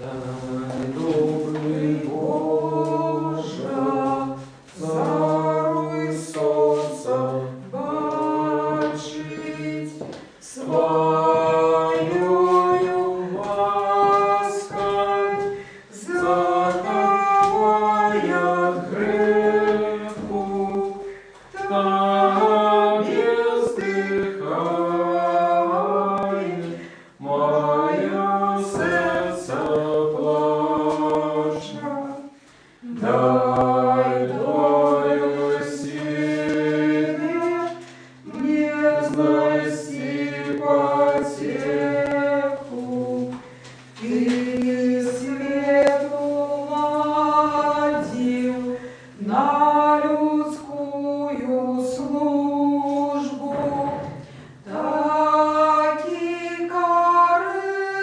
Дай, добрый Боже, царуй солнца бачить, свою ласкать, заковая греху, Тебе вздыхает мое сердце плача. Дай Твою силе мне знайти потеху, Ты свет уладил на людскую службу, таки корыстный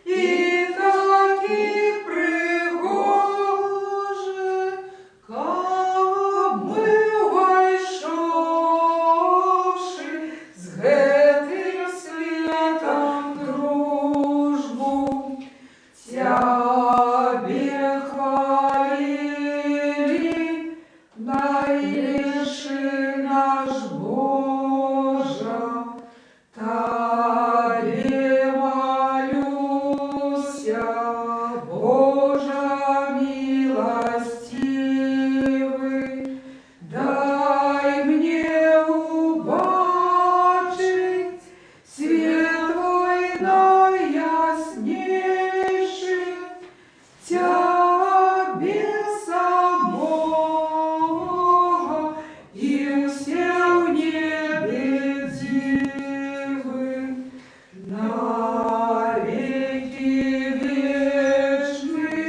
и таки пригожий, как мы войшовши с гэтым светом дружбу, Тебе хвалили, наилейший наш Боже, Тебе молюся, Боже милостивый, дай мне убачить свет Твой наяснейший, Тебе самого и все в небе дивы, навеки вечный,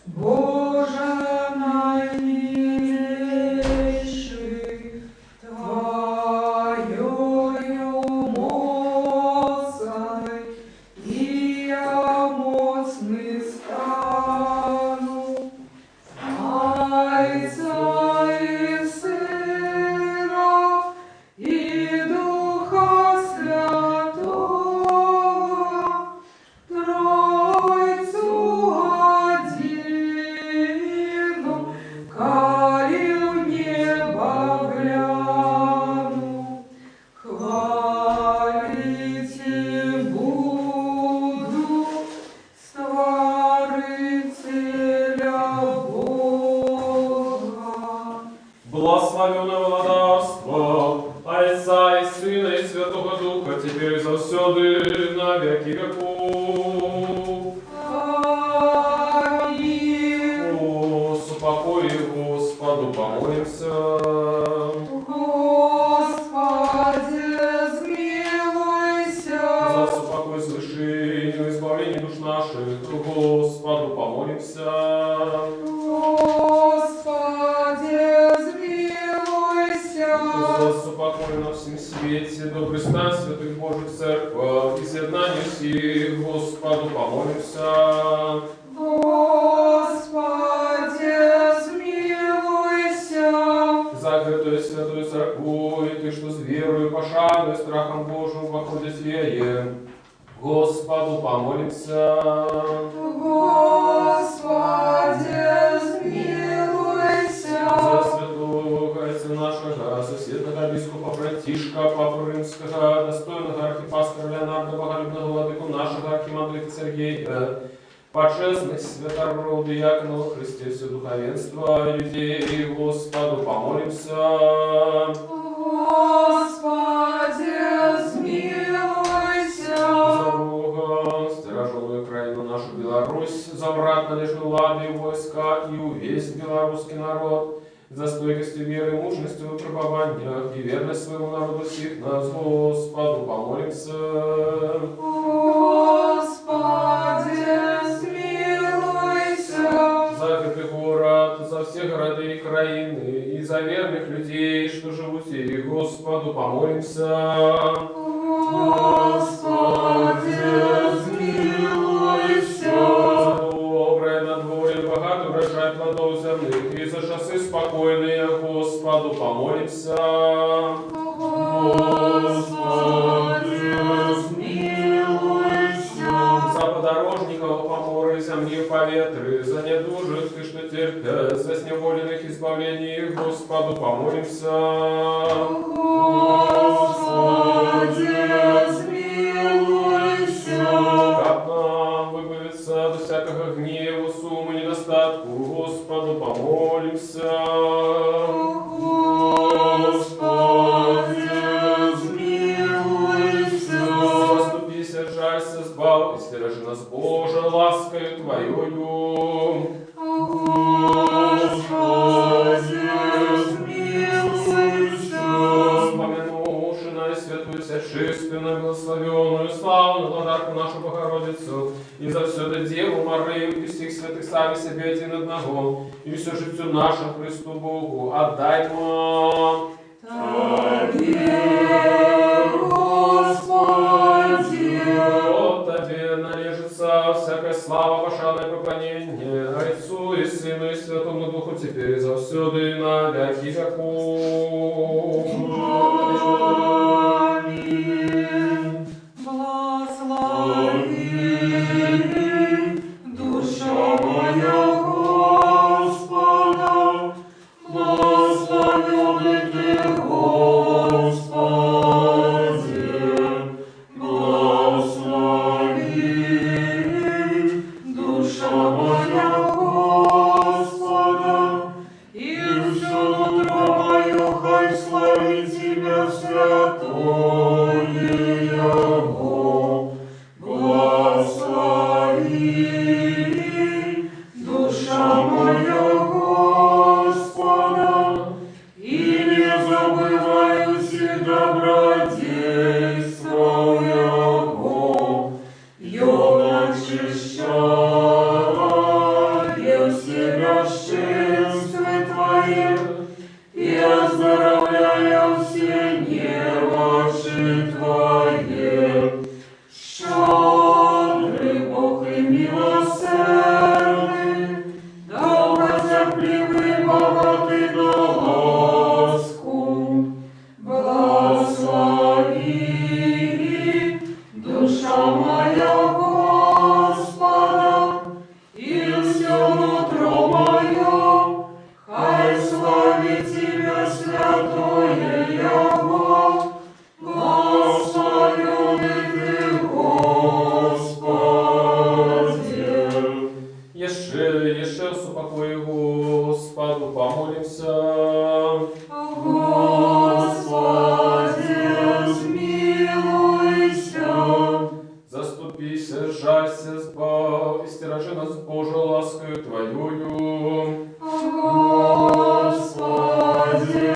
Боже наимилейший, Твоею мощной и я моцный стану, Отца и Сына и Духа Святого, Тройцу одину, коли в небо гляну, хвалить и буду Створителя Бога. Благословенное владарство Отца и Сына и Святого Духа, теперь и завсёды, на веки веков. Аминь. О, супокой Господу помолимся. Господи, смилуйся. За супокой свершению, избавление душ наших, Господу помолимся. Господи, смилуйся. За супокой на всем свете, добрый стан святых Божьих церковь, и соединение всех, Господу помолимся. Господи, смилуйся. Закрытую святую церкву, и ты, что с верою, пошану и страхом Божьим воходит веем, Господу помолимся. Господи, смилуйся. За святого отца нашего, соседного бископа Братишка, Папу Римского, достойного архипастора Леонарда, боголюбного владыку нашего архимандрита Сергея, почестных святородных диаконов Христе все духовенство, людей, Господу помолимся. Господи, смилуйся. За Бога, сторожевую Украину, нашу Беларусь, за враг надежду лады и войска, и увесь белорусский народ, за стойкостью веры, мужностью в пребываниях и верность своему народу всех нас, Господу помолимся. Господи, смилуйся. За этот город, за все города и краины, и за верных людей, что живут и Господу помолимся. Господи, смилуйся. За доброе надворье, богатый урожай плодов земных, и за часы спокойные, Господу помолимся. Господи, смилуйся. За подорожники никого поморы, земли поветры, за недужих ты, что терпят, за сневоленных избавлений их, Господу помолимся. Господи, смилуйся. Как нам выбавиться от всякого гнева, суммы, недостатку, Господу помолимся. Господи, смилуйся. Заступися, жалься, избав, и стережи нас, Боже, ласкою Твоею. Господи, смилуйся. Вспомянувши на святую, чистую, благословенную, славную владарку нашу Богородицу, и за все до Деву Марию, и всех святых сами себе один одного, и все життю нашему Христу Богу, отдаймо. Тебе, Господи. От Тебе належится всякая слава, пошанное поклонение, Отцу и Сыну и Святому Духу, теперь и завсюду и на веки веков. Аминь. Благослови душа моя Господа, благословенный Ты, Господи, благослови душа моя Господа, и все нутро мое хай славит Тебя, святое Его. Благослови душа моя Господа, и не забываю все добродейства Его. Я очищаю себя шествия Твоих и оздоровляю все немощи Твои. Щедрый Бог и милосердный, долготерпеливый, богатый на ласку, благослови душа моя Господа, и все нутро мое хай славит Тебя, святое Его. Благословенный Ты, Господи. Еще супокой Господу помолимся. Господи, смилуйся. Заступися, жалься, избав, и стережи нас, Боже, ласкою Твоею. Господи,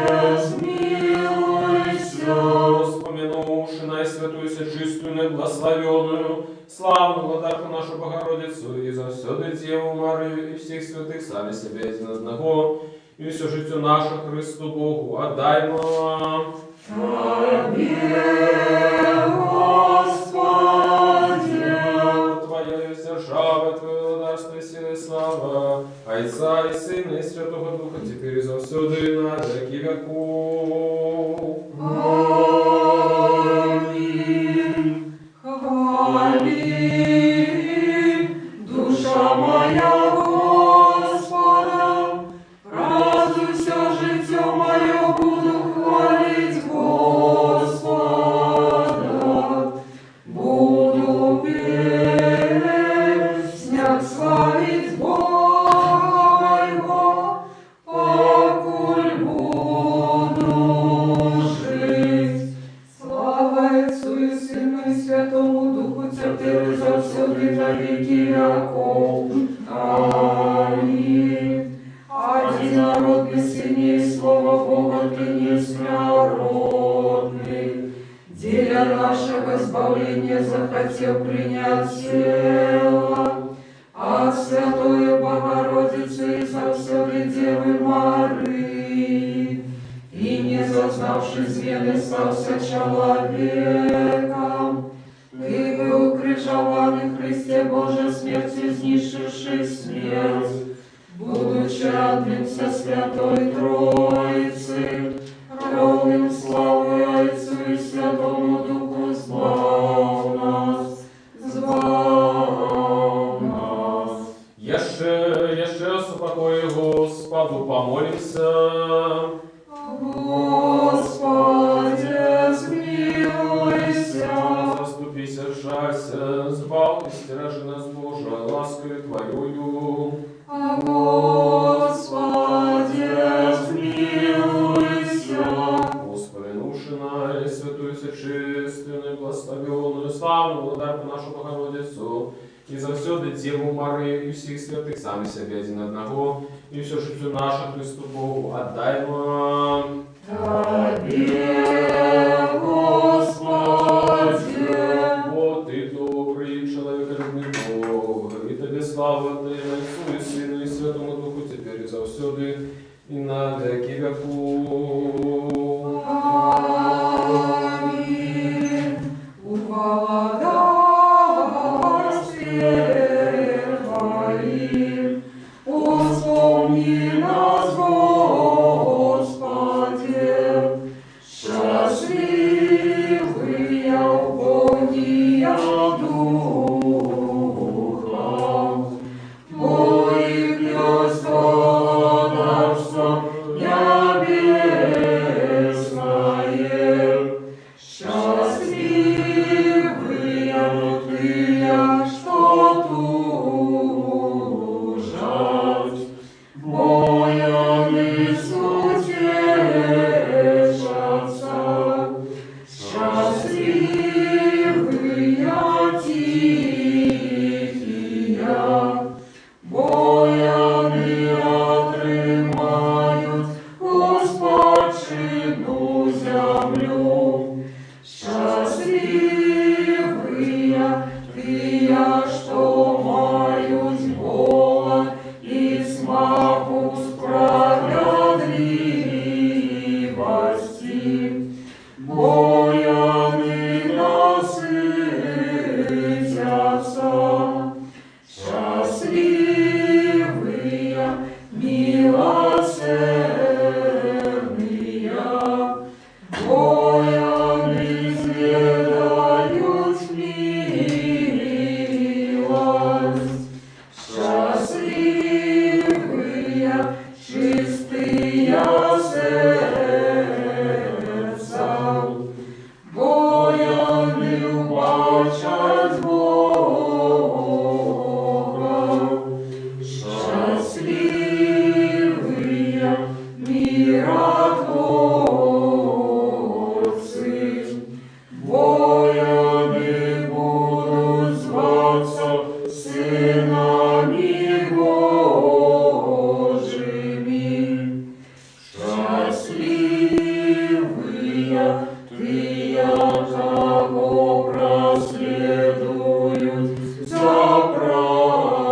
смилуйся. Вспомянувши наисвятую, чистую, благословенную, славную владарку нашу Богородицу, и за все до Деву Марию, и всех святых сами себе один одного, и все життю наше Христу Богу, отдаймо. Тебе, Господи. Твоя есть держава, Твое владарство и сила и слава, Отца и Сына и Святого Духа, теперь и завсюду и на веки веков. Аминь. Хвали, душа моя Господа, разве все житье мое буду хвалить Господа, буду песнях славить Бога моего, покуль буду жить. Слава Отцу и Сыну и Святому Духу, теперь и завсюду и на веки веков. Аминь. Один народ без сильней слова Бога, Ты несмяродный. Деля нашего избавления захотел принять тело от Святой Богородицы и завсюду Девы Марии, и не зазнавший звены стался человеком. Ты был укрижованный в Христе Божьей смертью, изнищивший смерть, будучи одним со Святой Троицы, равным славой Отцу и Святому Духу, звал нас, звал Еще супокой Господу помолимся. Господи, смилуйся. Заступися, жалься, збав и стережи нас, Боже, ласкою Твоею. Господи, смилуйся. Господи, нушина и святую, сочистенную, благословенную, славную, владарку нашу Богородицу, и за все Деву Марию и всех святых, сами себе один одного, и все житию наше Христу Богу отдаймо. Тебе, Господи. Вот и добрый человеколюбный Бог, и Тебе слава Отдай, Отцу и Сыну и Святому Духу, теперь и завсёды, и на веки веков. Аминь. Уголодарстве Твоим, вспомни нас, Господи, счастливые угодия духа, Твоих Царство небесное, счастливые внутри, что тужат, боями утешатся, счастливые тихие, боями отрымают Господшину землю. Счастливые тыя, что мают голод и смаку справедливости, боями насытятся. Счастливые, милосердные, боями изведают милость. Счастливые, чистые сердцем, боями убачат Бога. Счастливые, миротворцы, боями будут зваться сынами Божьими. Счастливые тыя, кого проследуют за правду,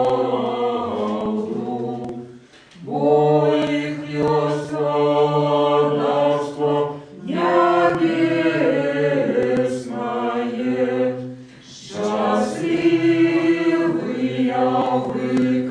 бо их есть Царство небесное. Счастливые вы,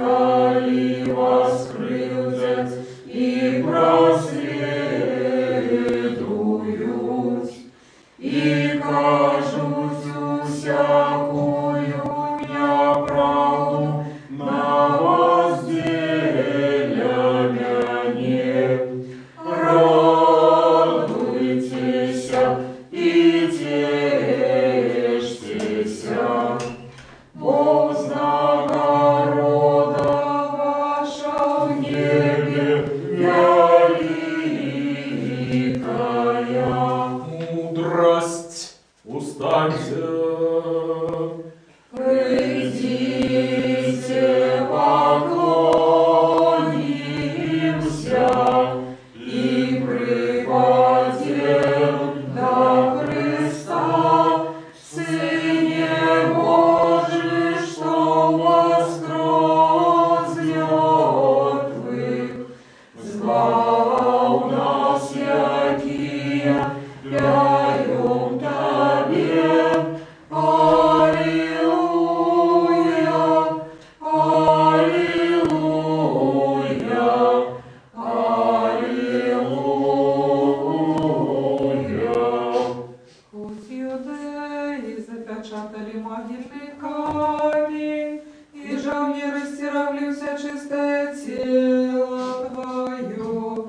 чистое тело Твое.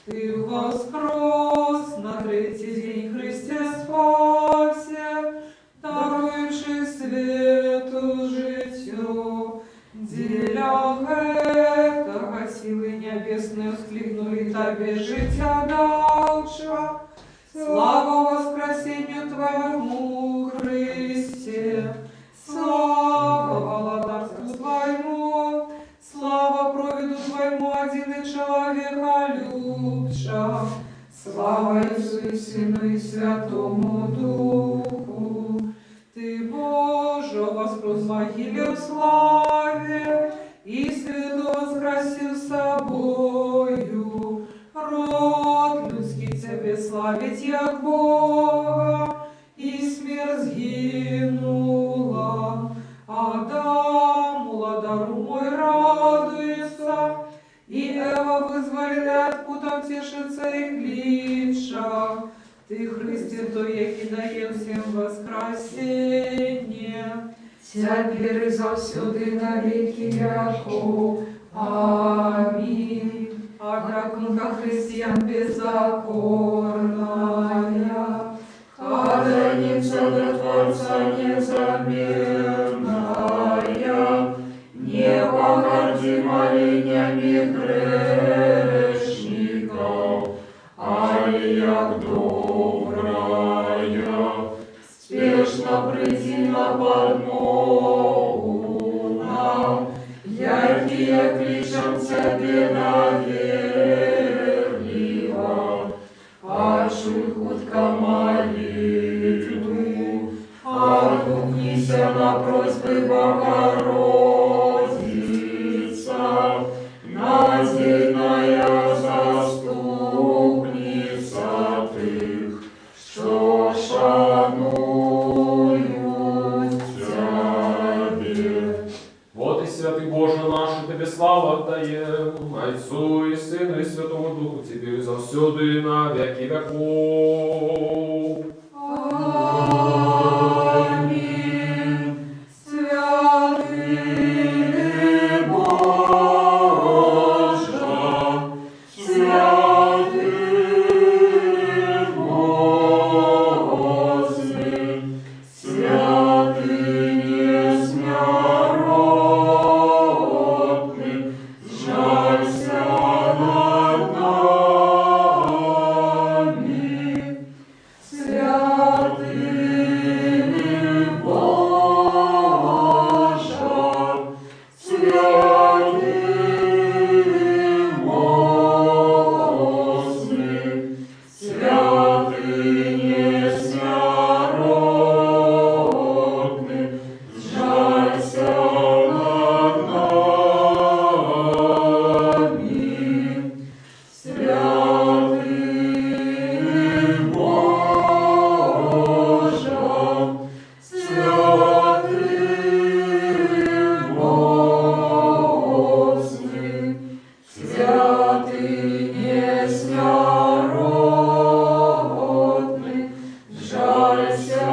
Ты воскрес на третий день Христе спася, даруючи свету житью. Деля этого силы небесные вскликнули Тебе життя давча. Слава воскресению Твоему, Христе! Слава володарству Твоему! Слава провиду Твоему, один человека любча! Слава Отцу и Сыну и Святому Духу! Ты, Боже, воскрес в могиле в славе, и святу воскресил собою. Род людский Тебе славить, як Бога, и смерть сгинула. Адам, уладару мой, радуется, и Эва вызволяет, путом тешится их лиша. Ты, Христе, то яки даем всем воскресенье. Теперь и завсюди на веки веков. Аминь. Агакунка христиан беззаконная, Хранится до Творца незаменная, не погорди молениями грешников, али як добрая, спешно приди на подмогу нам, якие кличем Тебе наверливо, почуй хутко молитву, отгукнися на просьбы Богородица, надежная заступница тых, что шануют Тебе. Вот и святый Боже наш, и Тебе славу отдаем, Отцу и Сыну и Святому Духу, Тебе и завсюду и на веки веков. Аминь. Святый Боже, святый Господи, святый несмиротный, жалься над нами. Святый Боже, святый мощный, святый несмиротный, жалься над нами. Святый Боже, святый мощный, святый несмиротный, жалься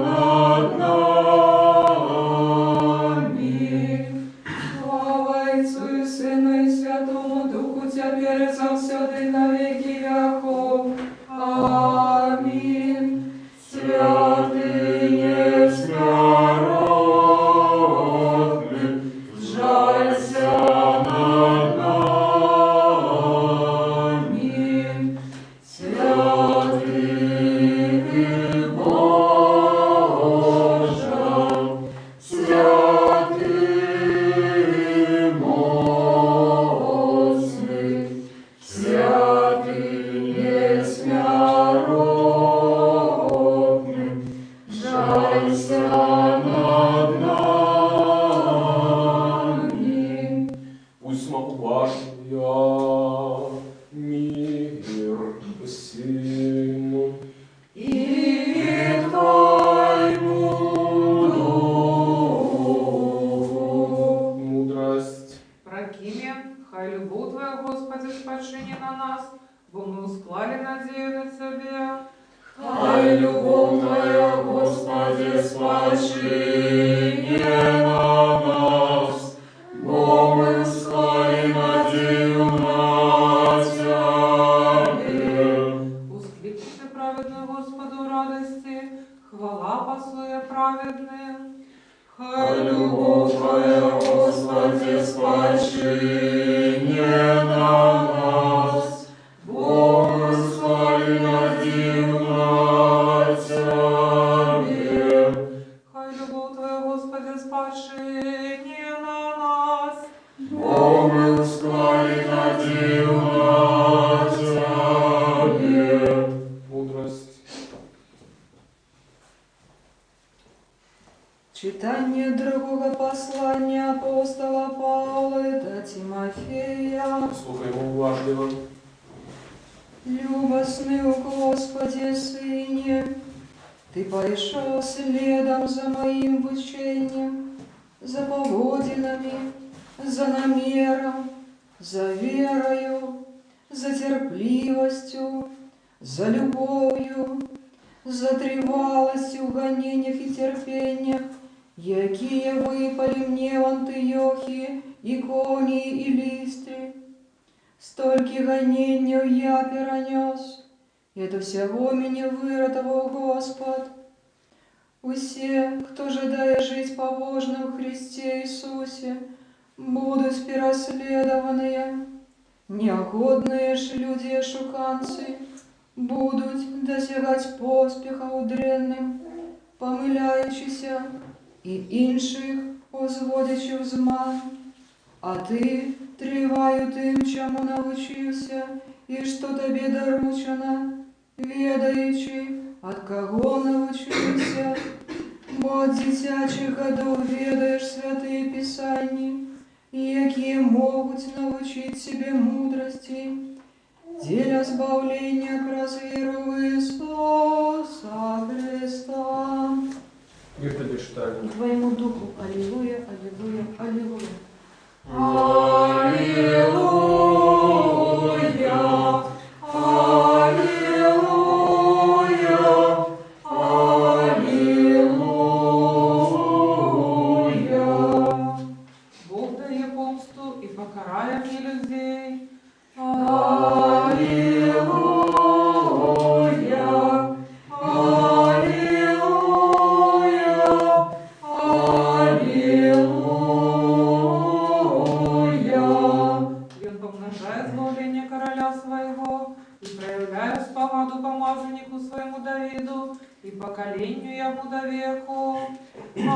над нами. Слава Отцу и Сыну и Святому Духу, теперь и завсюди и на веки веков. Аминь. Святый несмиротный, жалься над нами. Святый Боже, святый мощный, святый несмиротный, жалься над нами. Пусть могу я мир всему. И Твоему Духу. Мудрость. Прокиме, хай любов Твоя, Господи, спочине на нас, бо ми усклали надію на Тебе. Хай любов Твоя, Господи, спочине на нас, бо ми Милостный, Господи, Сыне, Ты пошел следом за моим учением, за поводинами, за намером, за верою, за терпливостью, за любовью, за тривалостью в гонениях и терпениях, якие выпали мне в Антиохии, Иконии и Листре. Стольки гонению я перенес, это всего меня выротовал Господ. Усе, кто жадає жить побожно в Христе Иисусе, будут переследованные, неогодные ж люди шуканцы, будут досягать поспеха удренным, помиляючися и інших возводячи в зман. А ты триваю тим, чому навчився, і що тобі доручено, ведаючи, от кого навчився, бо от дитячих годов ведаєш святые Писания, які могут научить себе мудрости, деля збавлення к разверу в Иисуса Христа. И предочитание. Твоему духу, аллилуйя, аллилуйя, аллилуйя. Аллилуйя, аллилуйя, аллилуйя. Бог дає помсту і покарає мне людей. Аллилуйя, аллилуйя, аллилуйя. Він помножає збавлення короля своего и проявляє спогаду помазаннику своему Давиду и поколению ему до веку.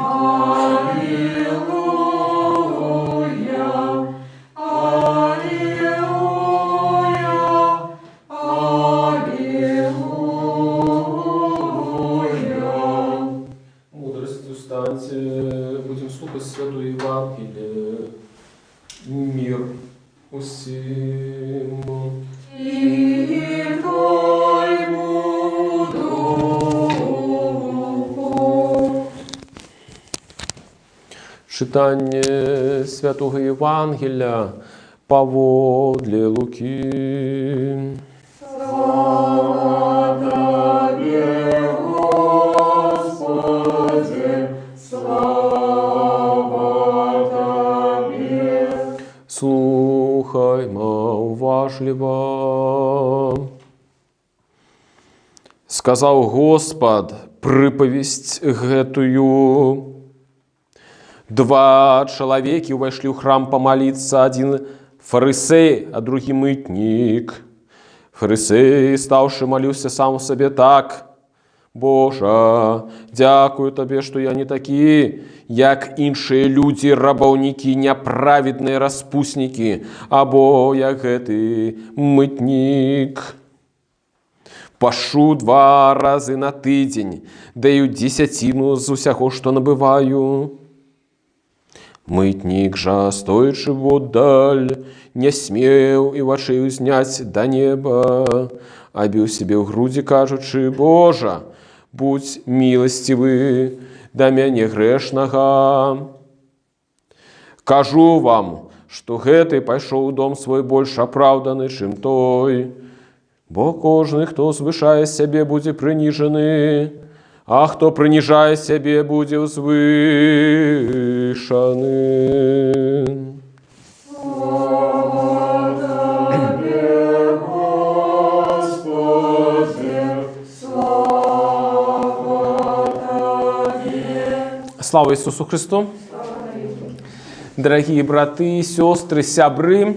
Аллилуйя, аллилуйя, аллилуйя. Мудростью станьте, будем слухать Святую Евангелие. Мир усім. И Твоему духу. Читання Святого Євангелія поводле Луки. Слава Тебе, Господи, слава Тебе. Слухаймо уважливо. Сказав Господ приповесть гэтую. Два чоловіки увайшли в храм помолиться, один фарисей, а другий митник. Фарисей, ставши, молился сам себе так: «Боже, дякую Тобі, що я не такі, як інші люди, рабовники, неправедні розпусники, або як гэты митник. Пашу 2 рази на тиждень, даю 10 з усяго, що набываю». Мытник же, стоячи водаль, не смел и вачэй узнять до неба, а бил себе в груди, кажучи: «Боже, будь милостивый до мяне грешнага». Кажу вам, что гэты пайшоў у дом свой больш апраўданы, чым той. Бо кожны, хто звышае сябе, будзе прыніжаны, а хто прыніжае сябе, будзе ўзвышаны. Слава Тебе, Господи, слава Тебе. Слава Ісусу Христу! Дорогие браты, сестры, сябры,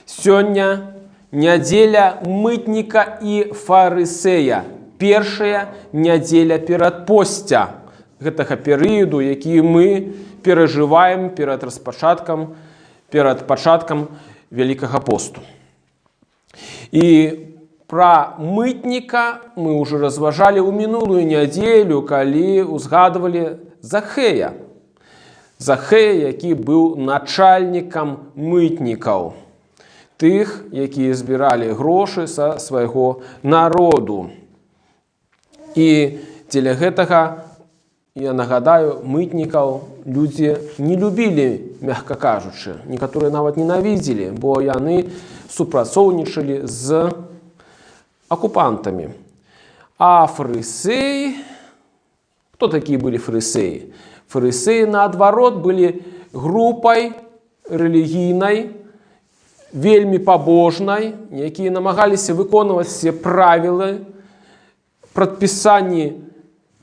сёння нядзеля мытніка і фарысея. Першая нядзеля перад посця гэтага перыяду, які мы перажываем перад пачаткам Вялікага посту. І пра мытніка мы ўжо разважалі ў мінулую нядзелю, калі узгадвалі Захея. Захея, які быў начальнікам мытнікаў. тых, якія збіралі грошы са свайго народу. І дзеля гэтага, я нагадаю, мытнікаў людзі не любілі, мякка кажучы. Некаторыя нават ненавідзелі, бо яны супрацоўнічалі з акупантамі. А фарысеі, хто такія былі фарысеі? Фарысеі, наадварот, былі групай рэлігійнай, вельмі пабожнай, якія намагаліся выконваць все правілы, прадпісанні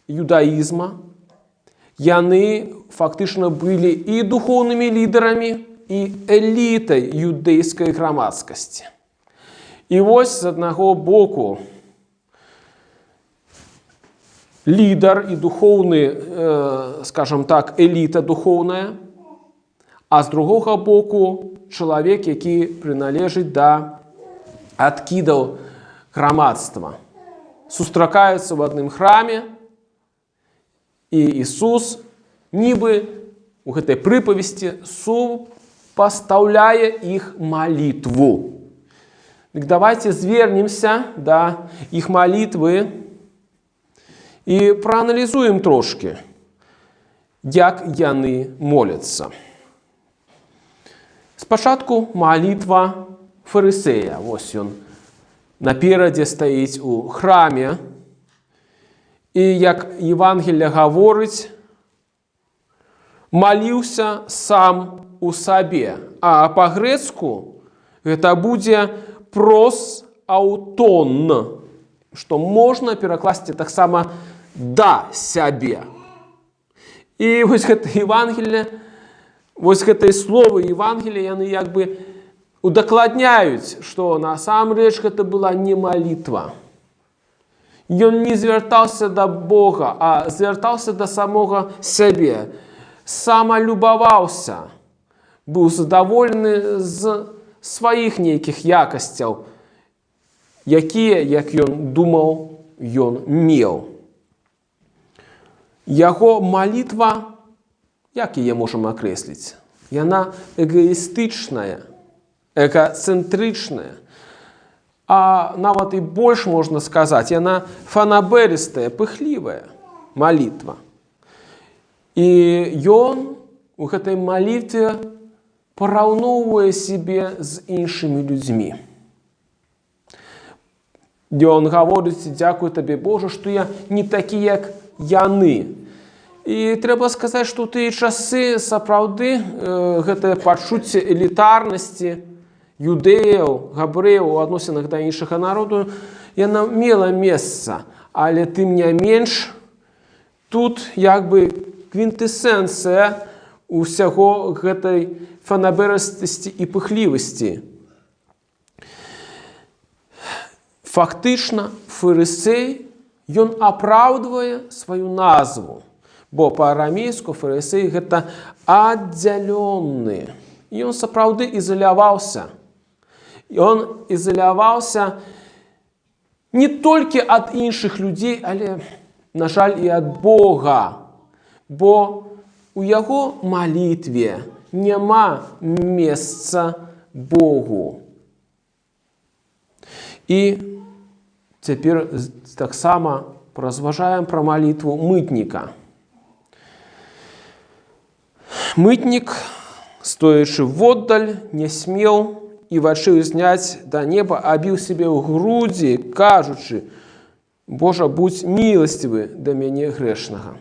юдаізма. Яны фактычна былі і духоўнымі лідарамі, і элітай юдэйскай грамадскасці. І вось з аднаго боку лідар і духоўны, скажам так, эліта духоўная, а з другога боку чалавек, які прыналежыць да адкідаў грамадства. Сустракаюцца ў адным храме, і Ісус нібы у гэтай прыпавесці супастаўляе іх малітву. Дык давайте звернемся да іх малітвы і прааналізуем трошкі, як яны моляцца. Спачатку малітва фарысея. Вось ён наперадзе стаіць у храме. І як Євангелія гаворыць, маліўся сам у сабе. А па-грэцку гэта будзе прос аўтон, што можна перакласці таксама да сябе. І вось гэта Євангелие, вось гэтыя словы Євангелія, яны як бы удакладняюць, што насамрэч гэта была не малітва. Ён не звяртаўся да Бога, а звяртаўся да самога сябе. Самалюбаваўся, быў задаволены з сваіх нейкіх якасцяў, якія, як ён думаў, ён меў. Яго малітва, як яе можам акрэсліць? Яна эгоістычная, эгоцэнтрычная. А нават і больш можна сказаць, яна фанаберыстая, пыхлівая малітва. І ён у гэтай малітве параўноўвае сябе з іншымі людзьмі. Ён гаворыць: дзякуй табе, Божа, што я не такі, як яны. І трэба сказаць, што ў тыя часы сапраўды гэтае пачуцце элітарнасці юдэяў, габрэяў у адносінах да іншага народу, яна мела месца, але тым не менш, тут як бы квінтэсенцыя усяго гэтай фанаберыстасці і пыхлівасці. Фактычна, фарысей, ён апраўдвае сваю назву, бо па-арамейску фарысей гэта аддзяленны. Ён сапраўды ізаляваўся. Ён ізаляваўся не толькі ад іншых людзей, але, на жаль, і ад Бога. Бо у яго малітве няма месца Богу. І цяпер таксама паразважаем пра малітву мытніка. Мытнік, стоячы воддаль, не смеў і вачы ўзняць да неба, абіў сябе ў грудзі, кажучы: Божа, будзь міласцівы да мяне грэшнага.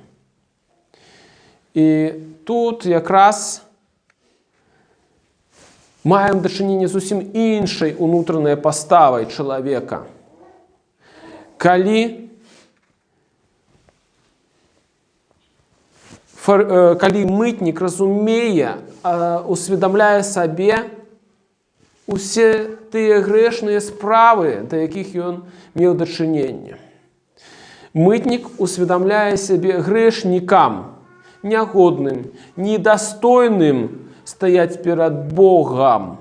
І тут якраз маем дачыненне зусім іншай унутранай паставай чалавека. Калі мытнік разумее, усведамляе сабе усе тыя грэшныя справы, да якіх ён меў дачыненне. Мытнік усведамляе сябе грэшнікам, нягодным, недастойным стаяць перад Богам.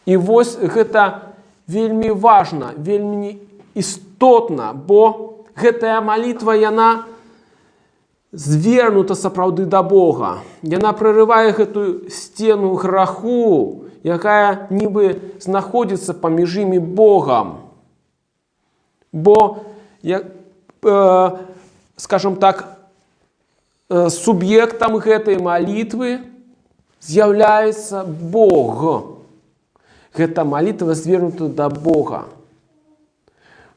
І вось гэта вельмі важна, вельмі істотна, бо гэтая малітва, яна звернута сапраўды да Бога. Яна прарывае гэтую сцену граху, якая ніби знаходзіцца паміж імі Богам. Бо, скажем так, суб'ектам гэтай малітвы з'яўляецца Бог. Гэта малітва звернута да Бога.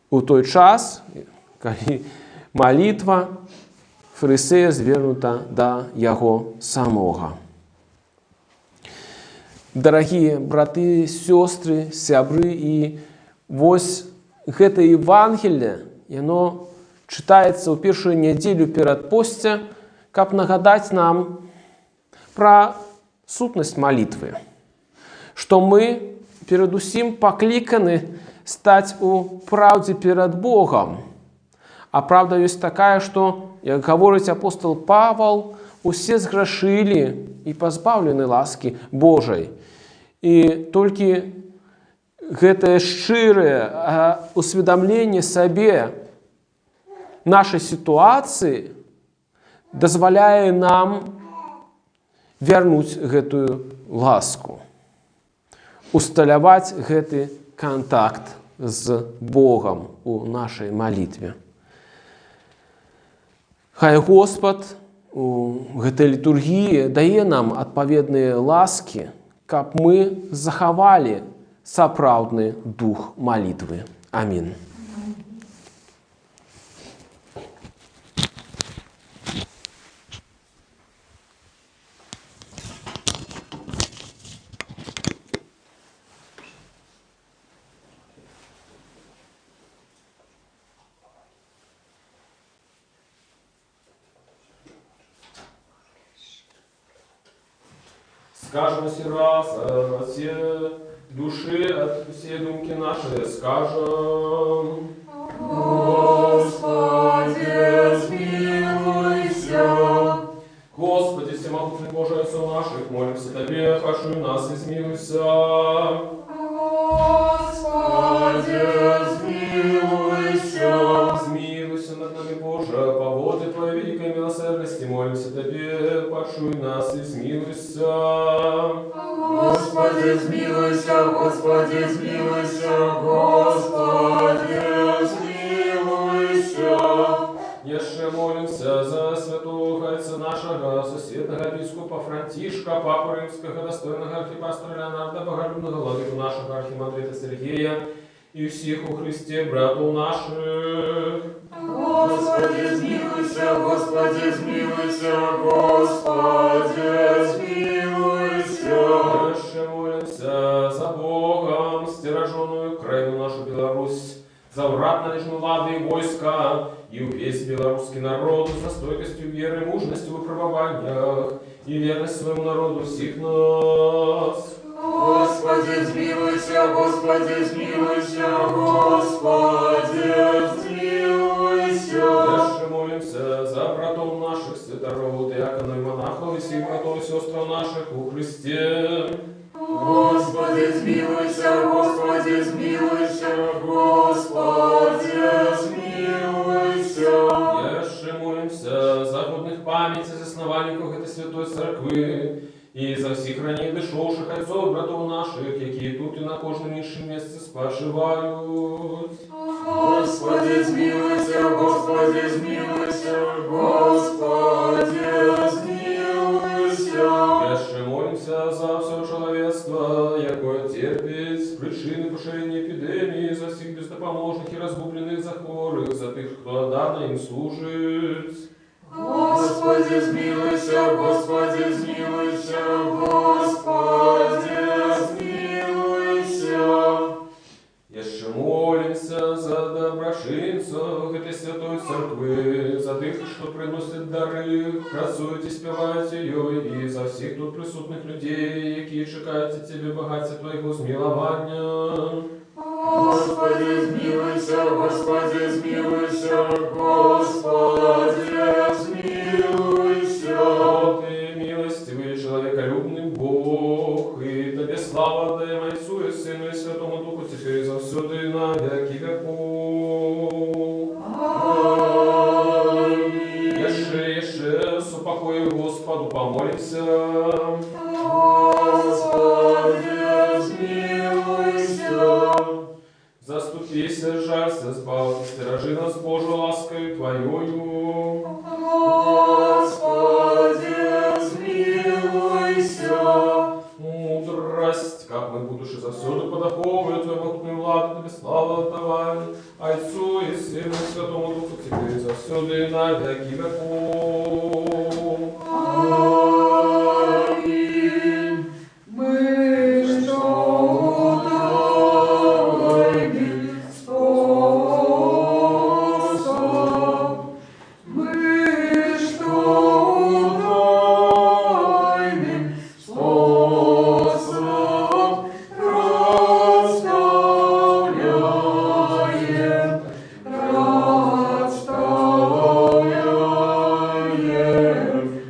У той час, калі малітва фарысея звернута да яго самога. Дарагія браты, сёстры, сябры, і вось гэта Евангелие, яно чытаецца ў першую нядзелю перад посця, каб нагадаць нам пра сутнасць малітвы, што мы перадусім пакліканы стаць у праўдзе перад Богам. А правда ёсць такая, што, як гаворыць апостол Павал, усе зграшылі і пазбаўлены ласкі Божай. І толькі гэтае шчырае усведамленне сабе нашай сітуацыі дазваляе нам вярнуць гэтую ласку, усталяваць гэты контакт з Богом у нашай малітве. Хай Господ у гэтай літургіі дае нам адпаведныя ласкі, каб мы захавалі сапраўдны дух малітвы. Амінь. Скажем все раз, от все души, от все думки наши, скажем. Господи, смилуйся. Господи, всемогутный Боже, Отцу наших, молимся Тебе, пошли нас и смилуйся. Господи, смилуйся. Смилуйся над нами, Боже, по воде Твоей великой милосердности, молимся Тебе, пошли нас и смилуйся. Господи, смилуйся, Господи, смилуйся, Господи, смилуйся. Еще молимся за святого отца нашего, соседного епископа Франтишка, папу римского, достойного архипастора Леонарда, боголюбного владыку нашего архимандрита Сергея и всех у Христе братов наших. Господи, смилуйся, Господи, смилуйся, Господи, смилуйся. Еще молимся за Богом, стираженную Украину нашу Беларусь, за врат належной влады и войска, и весь белорусский народ за стойкостью веры, мужностью в выпробованиях и верность своему народу всех нас. Господи, смилуйся, Господи, смилуйся, Господи, смилуйся. Дальше молимся за братов наших, святоров, диаконов и монахов, и всех братов и сестр наших у Христе. Господи, смилуйся, Господи, смилуйся, Господи, смилуйся. Дальше молимся за годных памяти, за основальников этой святой церкви, и за всех ранее дышавших отцов, братов наших, какие тут и на кожном низшем месте спашивают. Господи, смилуйся, Господи, смилуйся, Господи, смилуйся. Дальше молимся за все человечество, якое терпит причины поширения эпидемии, за всех бездопоможных и разгубленных, за хворых, за тех, кто отдано им служит. Господи, смилуйся, Господи, смилуйся, Господи, смилуйся. Еще молимся за доброшинцев этой святой церкви, за тех, что приносят дары, працують і співають її, і за всіх тут присутних людей, які чекають від Тебе багаття Твоєго змилування. Господи, смилуйся, Господи, смилуйся, Господи, смилуйся. О, Ты милостивый, человеколюбный Бог, и Тебе слава даем Отцу и Сыну и Святому Духу, теперь и завсюду и на веки веков. Аминь. Еще с упокою Господу помолимся. Господи, Мудрость, как мы будучи завсюду подоховывают Твою могутную владу, Тебе слава отдаваем, Отцу и Сыну и Святому Духу, Тебе завсюду и на веки веков. Аминь. Мы что удостоили способ, мы что удостоили способ, расставляем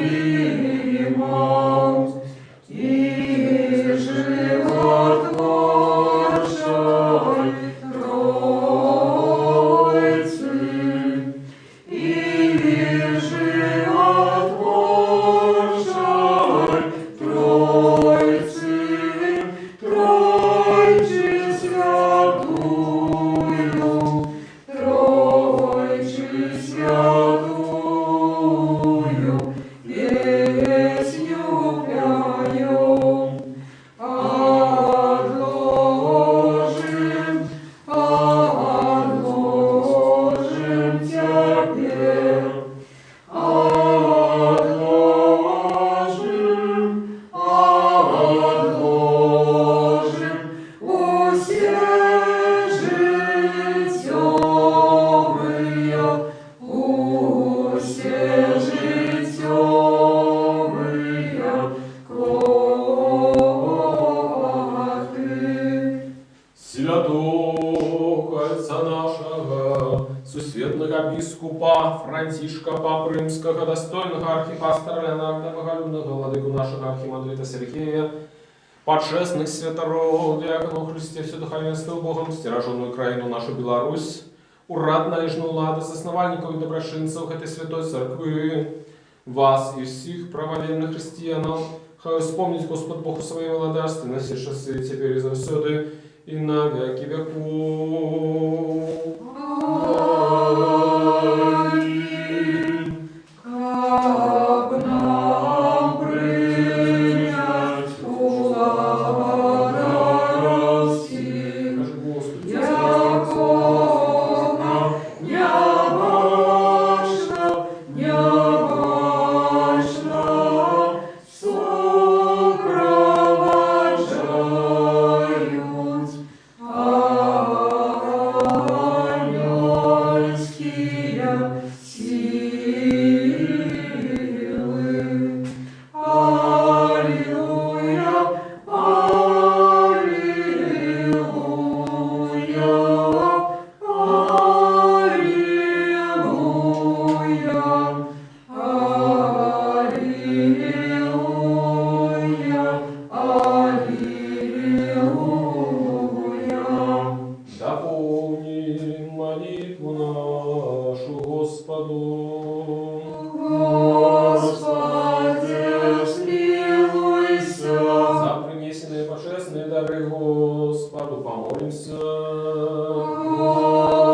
херувимом и животворчой Троицы, и животворчой Троицы, Тройче святую, Тройче святую, песню пяем. Отложим теперь, отложим усе житёвые, усе житёвые клопоты. Сила Духа Отца нашего, сусветного бискупа Франтишка Папы Римского, достойного архипастора Леонарда, боголюбного владыку нашего архимандрита Сергея, подшествных святоров, диаконов Христе, все духовенство Богом, стираженную краину нашу Беларусь, урад належную лада, с основальников и доброшинцев этой святой церкви, вас и всех правоверных христианов, хай вспомнить Господь Бог в своей владарстве, на все часы, теперь и завсёды, и на веки веков. Аминь. Как нам принять благости, Скажи, Господи, якона необычно сопровождают ангельские силы. Аллилуйя, аллилуйя, аллилуйя, аллилуйя. дополни молитву нашу Господу. Господи, смилуйся. За принесенные божественные дары Господу помолимся.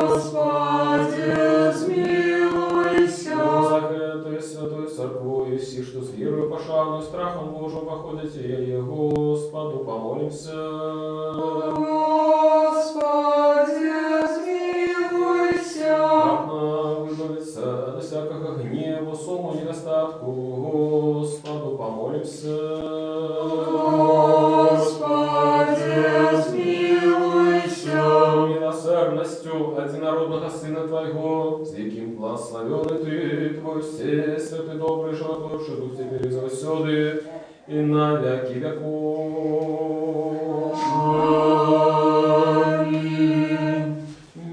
Господи, смилуйся. За эту святую церкву и все, что с верою, пошану и страхом Божьим походите, и Господу помолимся. Господи, смилуйся. Как нам выбавиться от всякого гнева, сому, недостатку, Господу помолимся. Господи, смилуйся. Милосердностью одинородного Сына Твоего, с яким благословенный Ты, Твой все святый, добрый, животворчий Дух, теперь и завсёды, и на веки веков. Аминь.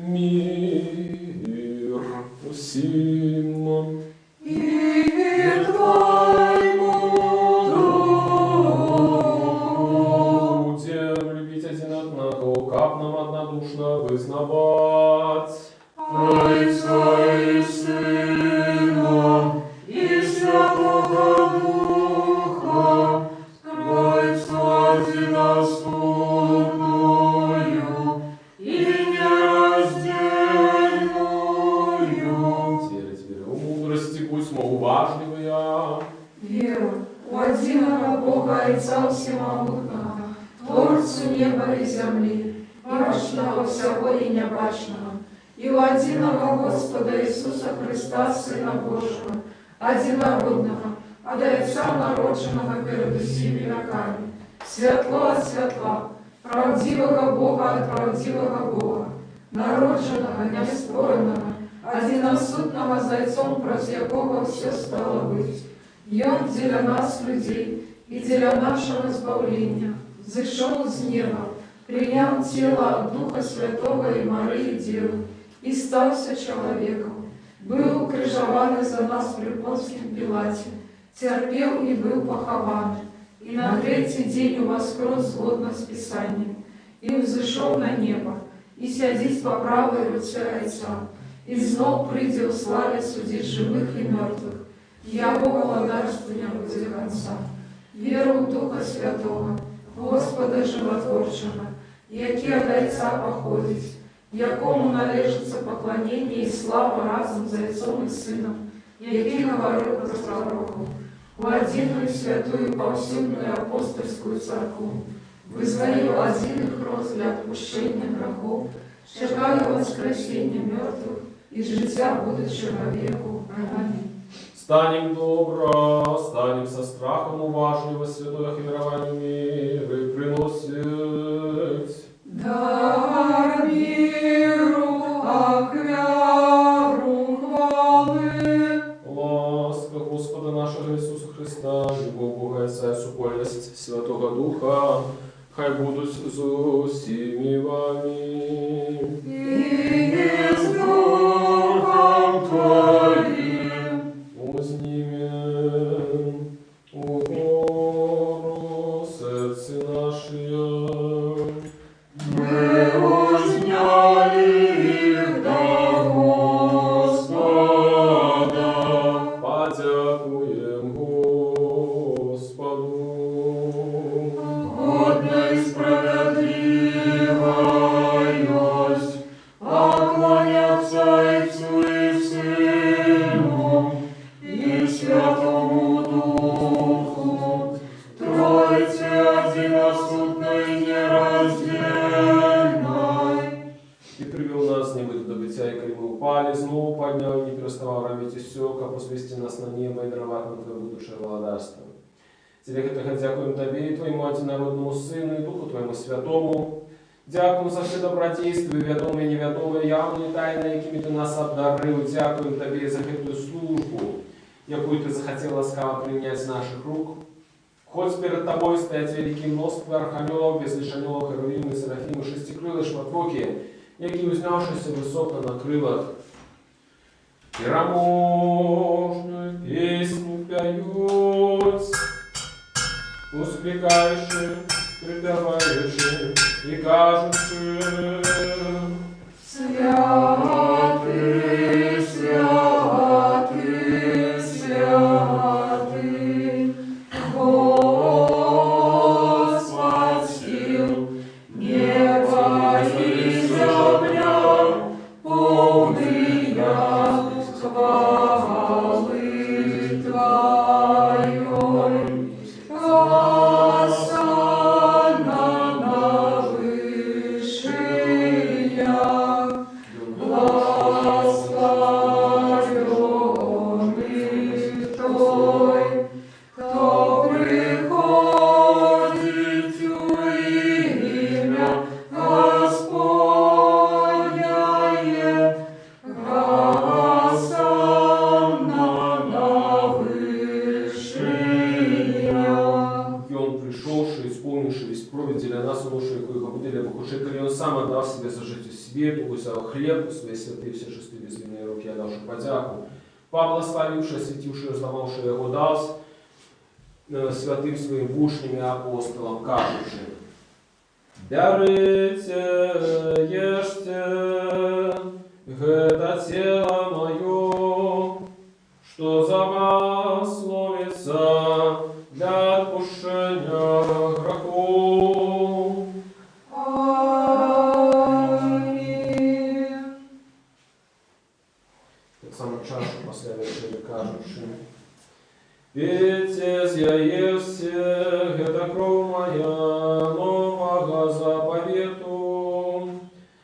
Мир усим. И Твоему Духу. Будем любить один одного, как нам однодушно вызнавать. Отца и Сына и Святого Духа, Отца единого Бога, Отца Всемогутного, Творцу неба и земли, бачного всего и небачного, и у одиного Господа Иисуса Христа, Сына Божьего, одинородного, от Отца народженного перед всеми веками, светло от светла, правдивого Бога от правдивого Бога, народженного, нестворенного, одиносутного Зайцом, праз якого все стало быть. И Он для нас, людей, и для нашего избавления, взошел из неба, принял тело от Духа Святого и Марии Девы, и стался человеком, был укрыжован за нас при Понском Пилате, терпел и был похован, и на третий день воскрес згодно с Писанием, и взошел на небо, и сядись по правой руце Отца, и знов придет в славе судить живых и мертвых, яко владарство не будет конца. Веру в Духа Святого, Господа Животворчего, яки от Отца походит, якому належится поклонение и слава разом за Отцом и Сыном, яки говорил про пророков, в единую святую повсюдную апостольскую церковь, вызнаю один их рост для отпущения грехов, чекаю воскресения мертвых и життя будущего веку. Аминь. Станем добро, станем со страхом уважливо святое химированию мира и приносить. Дар миру, аквяру хвалы. Ласка Господа нашего Иисуса Христа, любовь Бога Отца и супольность Святого Духа, хай будут со всеми вами. И с Духом Твоим. Возьмем укору сердце наше. Мы узняли их до Господа. Подякуем Господу. Годно и справедливо есть поклоняться Отцу и Сыну и Святому Духу, Троице одиносутной нераздельной. И привел нас не быть до бытия, и мы упали, снова поднял, не переставал рамить и все, как возвести нас на небо и даровать на Твое будущее владарство. Тебе дякуем Тебе и Твоему одинородному Сыну и Духу Твоему Святому. Дякуем за все добродействия, ведомые и неведомые, явные и тайные, якими Ты нас обдарил. Дякуем Тебе за эту службу, якую Ты захотел ласкаво принять с наших рук. Хоть перед Тобой стоять великие множество архангелов, безлишанелов, херувим и серафим, и шестикрылые шматроки, які узнявшися высоко на крылах, мироможную песню поют, успекающие, припевающие и кажущие. Святый, святый, святый, Господь сил, небо и земля, полные хвалы Твоей. Осанна на вышиях, благословенный Той, кто приходит в имя Господне. Осанна на вышиях. И Он пришедший, исполнивший исповедь для нас, унувший, коего будили обохуши, коли Он сам отдал себе за житие свету, взял хлеб, свои святые все шесты безвинные руки, отдавши подяку, поблагословивший, осветивший, разломавший его дал святым своим бушним и апостолам, кажучи: «Берите, ешьте, это тело мое, что за вас ловится для отпущения грехов». Аминь. Так само чашу после вечери кажучи: «Пейте, з'їсте, Помните, это кровь моя нового заповету,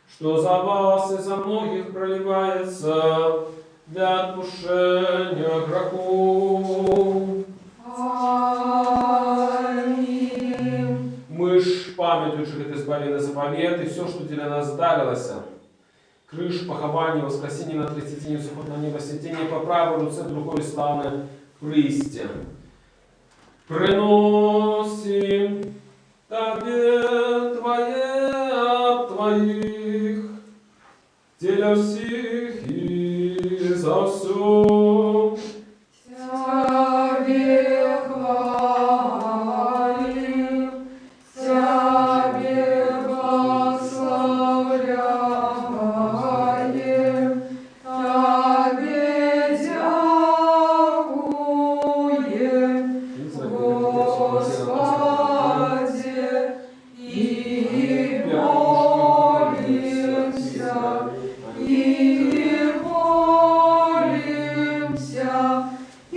что за вас и за многих проливается для отпущения грехов. Аминь. Мы ж памятуючи это избавленное заповет и все, что для нас дарилося, крыш, похование, воскресение на 30 дней, заход на небо, сидение по правой руце другой славное Христе. Приносим Тебе Твое от Твоих, для всех и за все. Тебе хвалим, Тебе прославляем, Тебе дякуем, Господи, и молимся, и молимся, и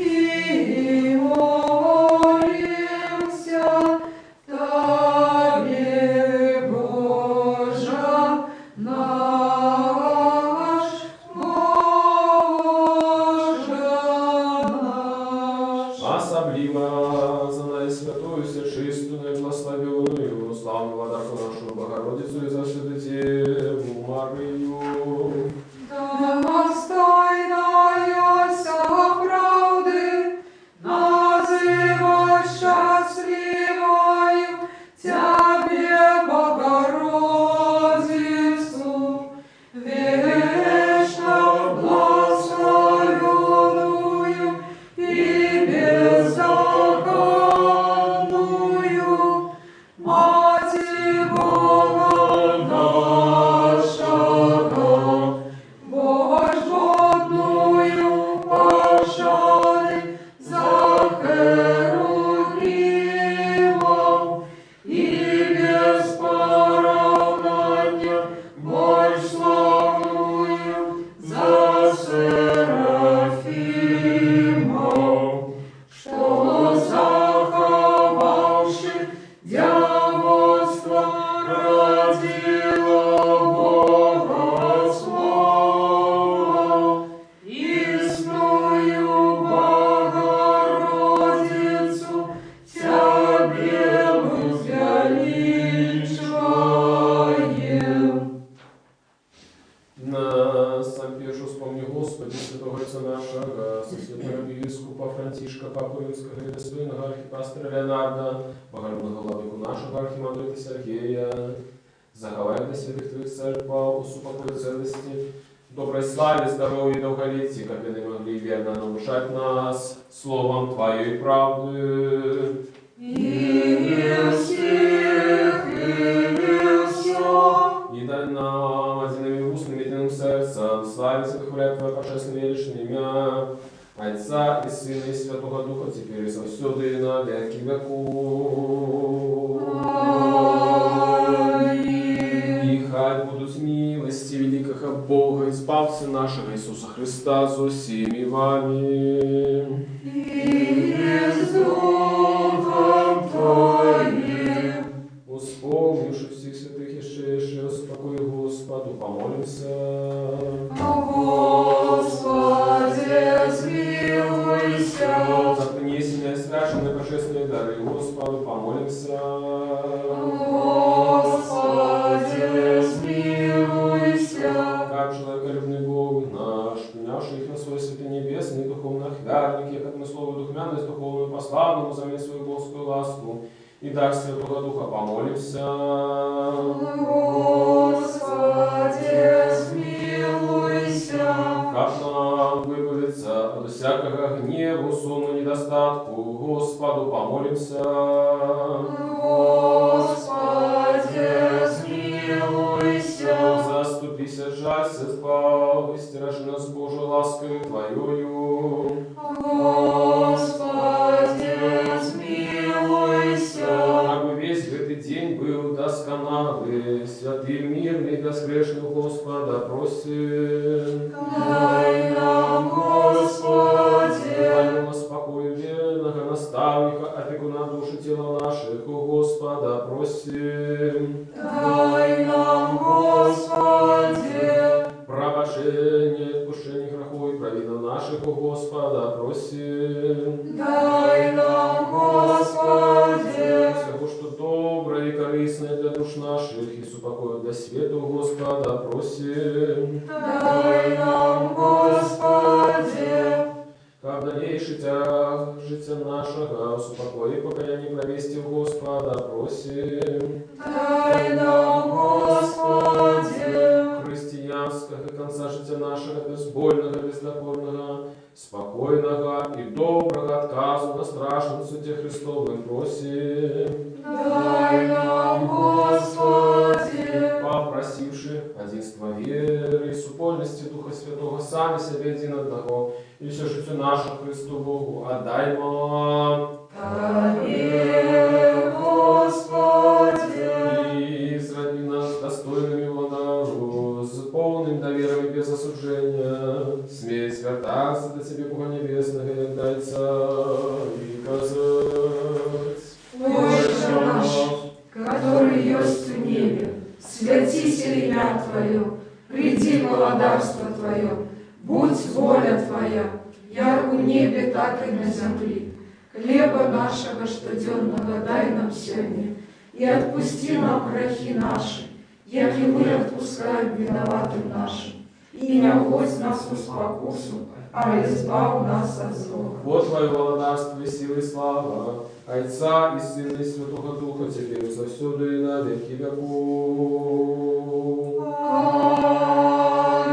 молимся Тебе, Боже наш, Боже наш. Особливо за наисвятую, всечистую, благословенную, славную владыку нашу Богородицу и за всю Деву Марию. Достойная правды, называть счастливою Тебе, Богородицу, вечно благословенную и беззаконную, Мати Бога нашего, Божgodную пощады за Херувимом и без поравнания больше славную за Серафимом, что заховавши дьявольство родило Бога Слово, истную Богородицу Тебе мы величаем. На сам пешу вспомни, Господи, святого Отца нашего, святого епископа Франтишка, Папу Римского и достойного архипастора Леонарда, Богородного владыку нашего архимандрита Сергея, заховай для святых Твоих церква, усупокой целости, доброй славе, здоровья и долголетия, как они могли верно нарушать нас словом Твоей правды. И всех, и все. И дай нам одиновым устным, единым сердцем славить и хвалять Твое божественное величное имя, Отца и Сына и Святого Духа, теперь и совсюду и на веки веков. Аминь. И хай будут милости великого Бога, избавцы нашего Иисуса Христа, со всеми вами. И с Духом Твоим. Вспомнивши всех святых еще успокой Господу, помолимся. Господи, смилуйся. За принесенные страшные божественные дары Господу, помолимся. Господи, смилуйся. Как человеколюбный Бог наш, принявший их на свой святый небесный духовный охвярник, как на слово духмяность духовную пославному замен свою Божскую ласку, и дар Святого Духа, помолимся. Господи, смилуйся. Как нам выбавиться от всякого гневу, сумму, недостатку, Господу, помолимся. Господи, смилуйся. Заступися жальства, истиражи нас Божию ласкою Твоею. Господи, смилуйся. Как бы весь этот день был досконалый, святый, мирный, безгрешный у Господа просим. Дай нам, Господи. Дай нам спокою верного наставника, опекуна души тела наших, у Господа просим. Дай нам, Господи, Пробошение, отпущение грехов и провинов наших, у Господа просим. дай нам, Господи, Всего, что доброе и корыстное для душ наших, и супокоит для света, у Господа просим. дай нам, Господи, Как дальнейший тяг життя нашего, супокой и покаяние провести у Господа просим. дай нам, Господи, Християнского конца життя нашего, безбольного, бездокорного, спокойного и доброго отказу на страшном суде Христовым просим. дай нам, Господи, Попросивши одинства веры и супольности Духа Святого, сами себе один одного, и все життя наше Христу Богу отдаймо. Тебе, Господи, И изради нас достойным Его народу, с полным доверием и без осуждения, смей свертаться до Тебе, Бога Небесного, и отдаться и казать. Отче наш, который есть в небе, святись имя Твое, приди владарство Твое, будь воля Твоя, як у небе, так и на земле. Хлеба нашего штоденного дай нам сегодня, и отпусти нам грехи наши, як и мы отпускаем виноватым нашим. И не вводь нас в спокусу, а избав нас от злого. Вот Твое владарство и силы и слава, Отца и Сына и Святого Духа Тебе и завсюду и на веки веков.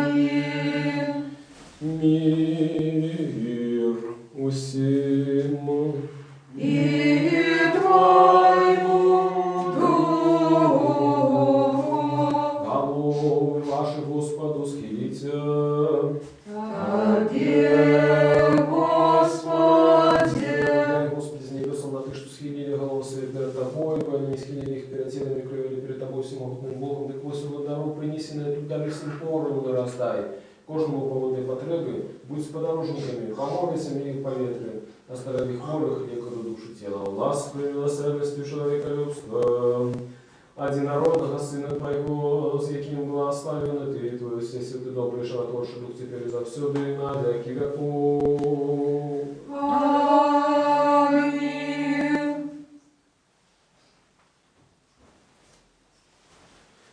Аминь. Мир усим. И Твоему Духу. Головы ваши Господу схилите. Тебе, Господи. Господи, с небес на Ты, что схилили головы свои перед Тобой, по они схилили их перед телами, кровили перед Тобой всемогутным Богом, так восемь даров принесенные тут дали всем пору не растай. Кожному поводу потреби, будь сподорожниками, помолися мне их поветры, оставляй хворых, якору души тела. Ласку и милосердностью человеколюбства, одинородного Сына Твоего, с яким благословен Ты, и Твою все святы добрый животворший Дух теперь завсюду и на веки веков. Аминь.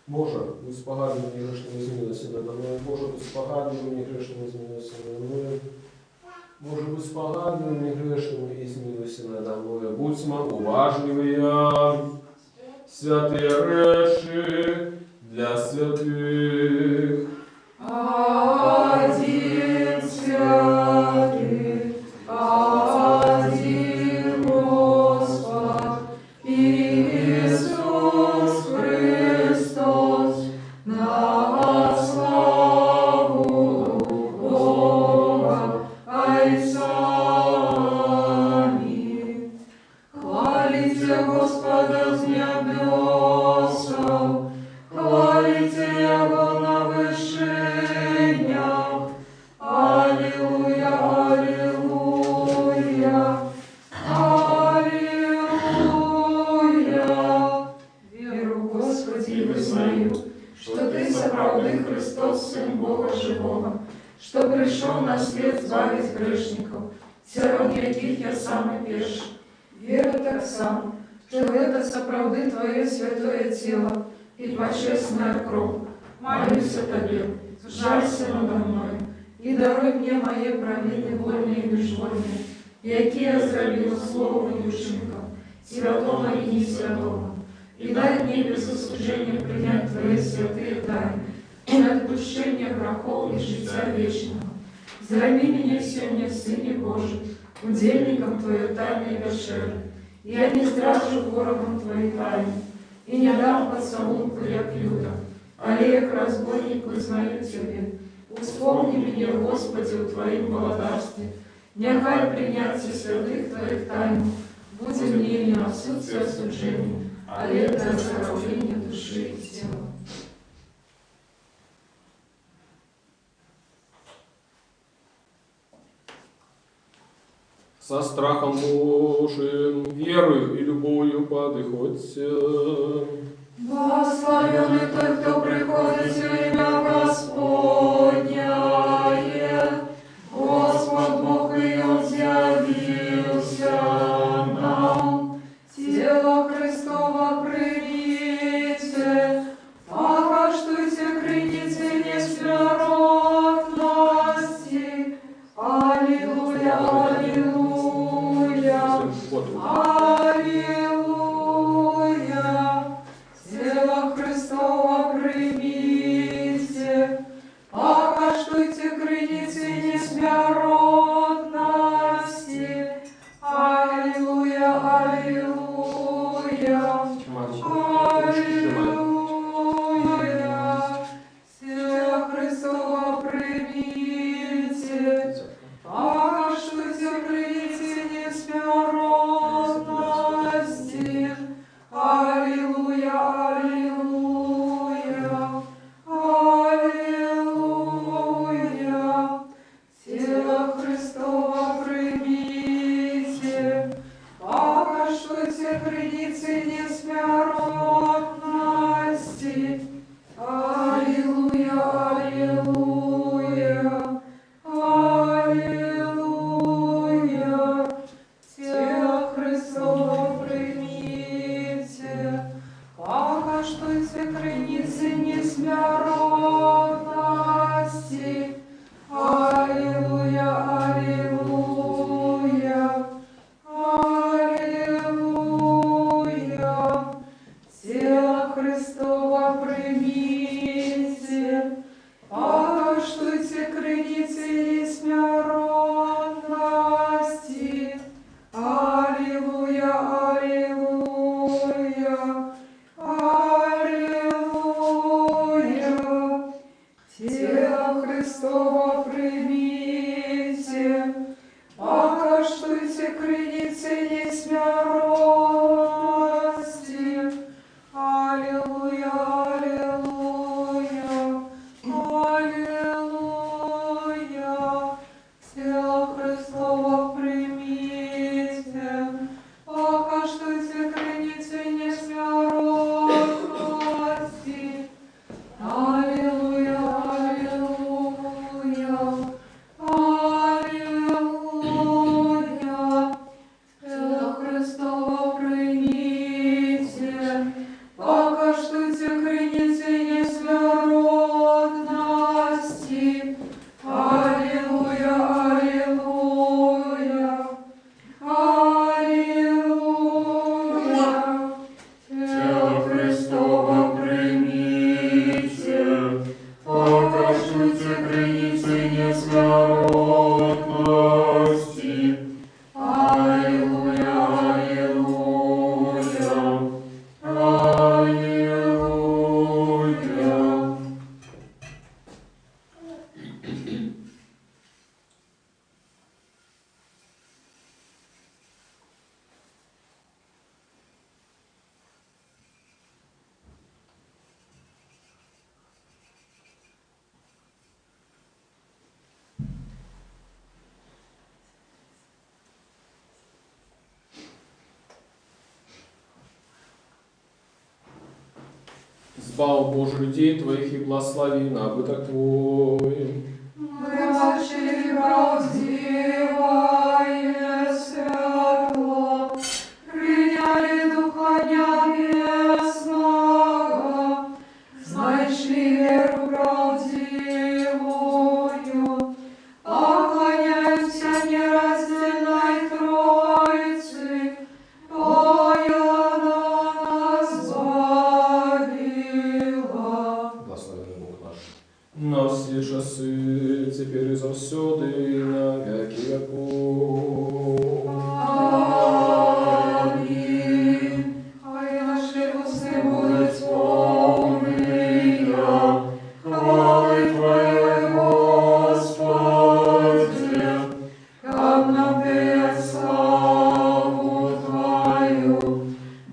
Боже, будь спогадлив мені грешним, змінилося надо мною. Боже, будь спогадлив мені грешним, змінилося надо мною. Боже, будь спогадлив мені грешним, і змінилося надо мною. Будьмо уважливі, святі речі для святих. Один святый, один Господь, Иисус Христос, на славу Бога Отца. Аминь. Хвалите Господа с небесов, хвалите Его на вышинях. Аллилуйя, аллилуйя, аллилуйя. Веру, Господи, и вызнаю, что Ты соправды Христос, Сын Бога Живого, что пришел на свет избавить грешников, сирот яких я сам и пеший. Веру так сам, что это соправды Твое святое тело и божественная кровь. Молюсь о Тебе, жалься надо мной, и даруй мне мои провины вольные и безвольные, які я зробила словом и учинком, святого и не святого. И дай мне без осуждения принять Твои святые тайны, и отпущение грехов и життя вечного. Зроби меня сегодня, Сыне Божий, удельником Твоей тайной вечери. Я не стражу ворогом Твоей тайны, и не дам поцелунку, як Юда, але як разбойнику знаю Тебе. Вспомни меня, Господи, в Твоем владарстве, нехай принятие святых Твоих тайн будет мне не отсутствие осуждения, але это оздоровление души и тела. со страхом Божиим, верою и любовью подыходьте. Благословенный тот, кто приходит во имя Господня. Господь Бог и Он явился нам. Тело Христово примите, покаштуйте, крените несмиротности. Аллилуйя, аллилуйя, аллилуйя. Тело Христово примите, покаштуйте, крените несмиротности. Аллилуйя, аллилуйя, аллилуйя. Тело Христово примите, покаштуйте, крените несмиротности. Аллилуйя, аллилуйя, аллилуйя. Тело Христово примите, покаштуйте, крените несмиротности. Аллилуйя, аллилуйя, аллилуйя. Тело Христово примите, покаштуйте, крените несмиротности. Аллилуйя, аллилуйя, аллилуйя. Тело Христово примите, покаштуйте, крените несмиротности. Аллилуйя, аллилуйя, аллилуйя. Тело Христово примите, покаштуйте, крените несмиротности. Аллилуйя, аллилуйя, аллилуйя. Тело Христово примите, покаштуйте, крените несмиротности. Аллилуйя, аллилуйя, аллилуйя. Тело Христово примите, покаштуйте, крените несмиротности. Аллилуйя, аллилуйя, аллилуйя. Тело Христово примите, покаштуйте, крените несмиротности. Аллилуйя, аллилуйя, аллилуйя. Избав, Боже, людей Твоих и благослови набыток Твой. Мы вошли правдивое светло, приняли Духа Небесного, нашли веру правдивую, поклоняемся нераздельной Троице, Твоя нас избавила. Благословен Бог наш. На все часы, теперь и завсёды, и на веки веков. Аминь. Хай наши уста будут полные хвалы Твоей, Господи, как нам петь славу Твою.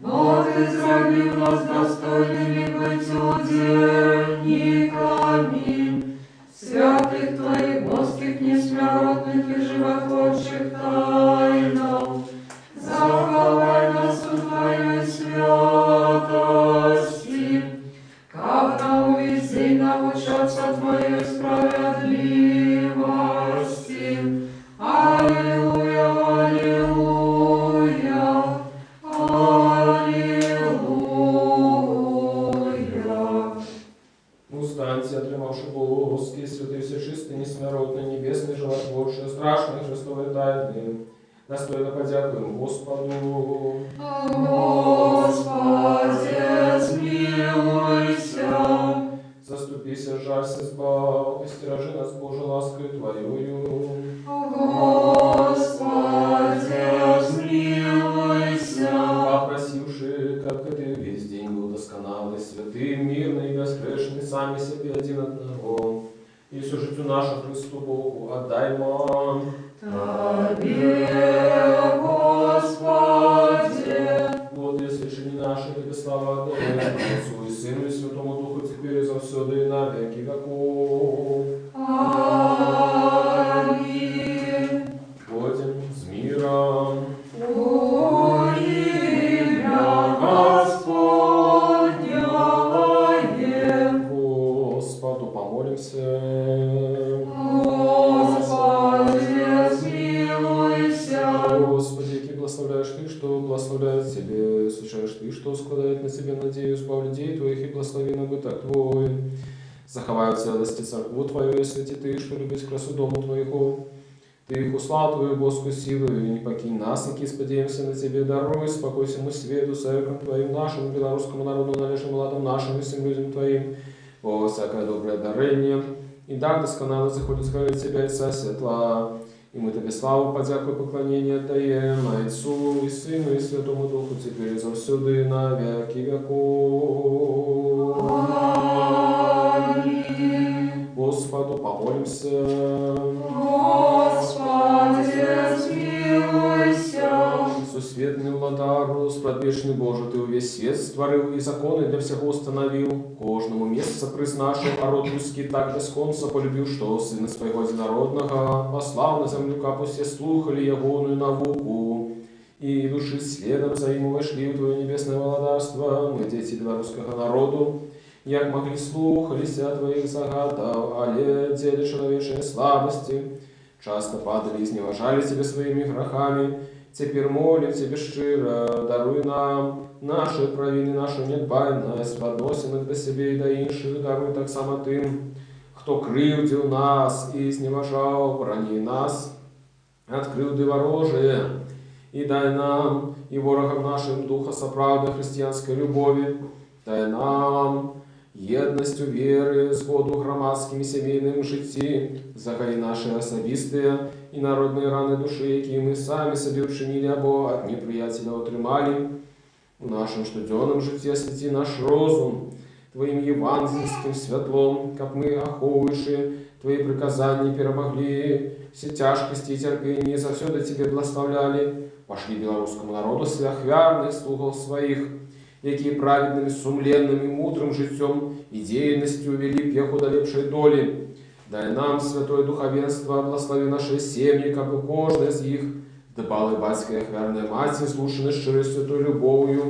Но Ты сделал нас достойными быть удельниками святых Твоих, божских, несмиротных и животворчих тайн. поносивший, как ты весь день был досконалый, святый, мирный и безгрешный, сами себе один одного. И всю житию нашу Христу Богу отдаймо. Тебе, Господи, Вот если же не наши, тебе слава отдаем, Отцу и Сыну и Святому Духу, теперь и завсёды и на веки веков. Аминь. Ходим с миром. Господу помолимся. Господи, смилуйся. Господи, яки благословляешь Ты, что благословляет Тебе, слышаешь Ты, что складывает на себе надею, избав людей Твоих и благослови набыток Твой. Заховай в целости церкву Твою, если Ты, что любишь красу дому Твоего. Ты их услал Твою Божскую силу, и не покинь нас, яки сподеемся на Тебе, даруй спокой всему свету, церквам Твоим, нашему белорусскому народу, належным ладам нашим и всем людям Твоим, о всякое доброе дарение, и так досконало заходит скорее Тебя, Отца светла. И мы Тебе славу, подяку и поклонение отдаем Отцу и Сыну и Святому Духу, теперь и завсюду и на веки веков. Аминь. Господу помолимся. Господи, смилуйся. Сусветный владару, сподвечный Боже, Ты увесь свет створил и законы для всего установил. Кожному место признашил, а род людський так безконца полюбив, что Сына Своего Единородного послал на землю, капу все слухали ягоную науку. И души следом за Ему вошли в Твое небесное владарство, мы, дети белорусского народу, як могли слухались о Твоих загадов, але деле человечей слабости, часто падали и изневажали Тебя своими грехами. Теперь молим Тебе щиро, даруй нам наши провины, нашу недбайность, подносим их до себе и до інших, даруй так само тим, хто кривдил нас и изневажал, брони нас от кривды ворожие, и дай нам и ворогам нашим духа соправды христианской любови, дай нам едностью веры, згоду громадским и семейным житті, загай наши особистые и народные раны души, які мы сами собі вчинили або от неприятеля отримали. В нашем штоденном житті освети наш розум Твоим евангельским святлом, как мы, оховывающие Твои приказания, перемогли все тяжкости и терпения, и завсёды Тебе благословляли. Пошли белорусскому народу свяхвярных слугов своих, які праведным, сумленным и мудрым життем и деятельностью вели пеху до лепшей доли. Дай нам святое духовенство, благослови наши семьи, как и кожная из них, дбала батька и хвярная мать, слушаны щирой святой любовью,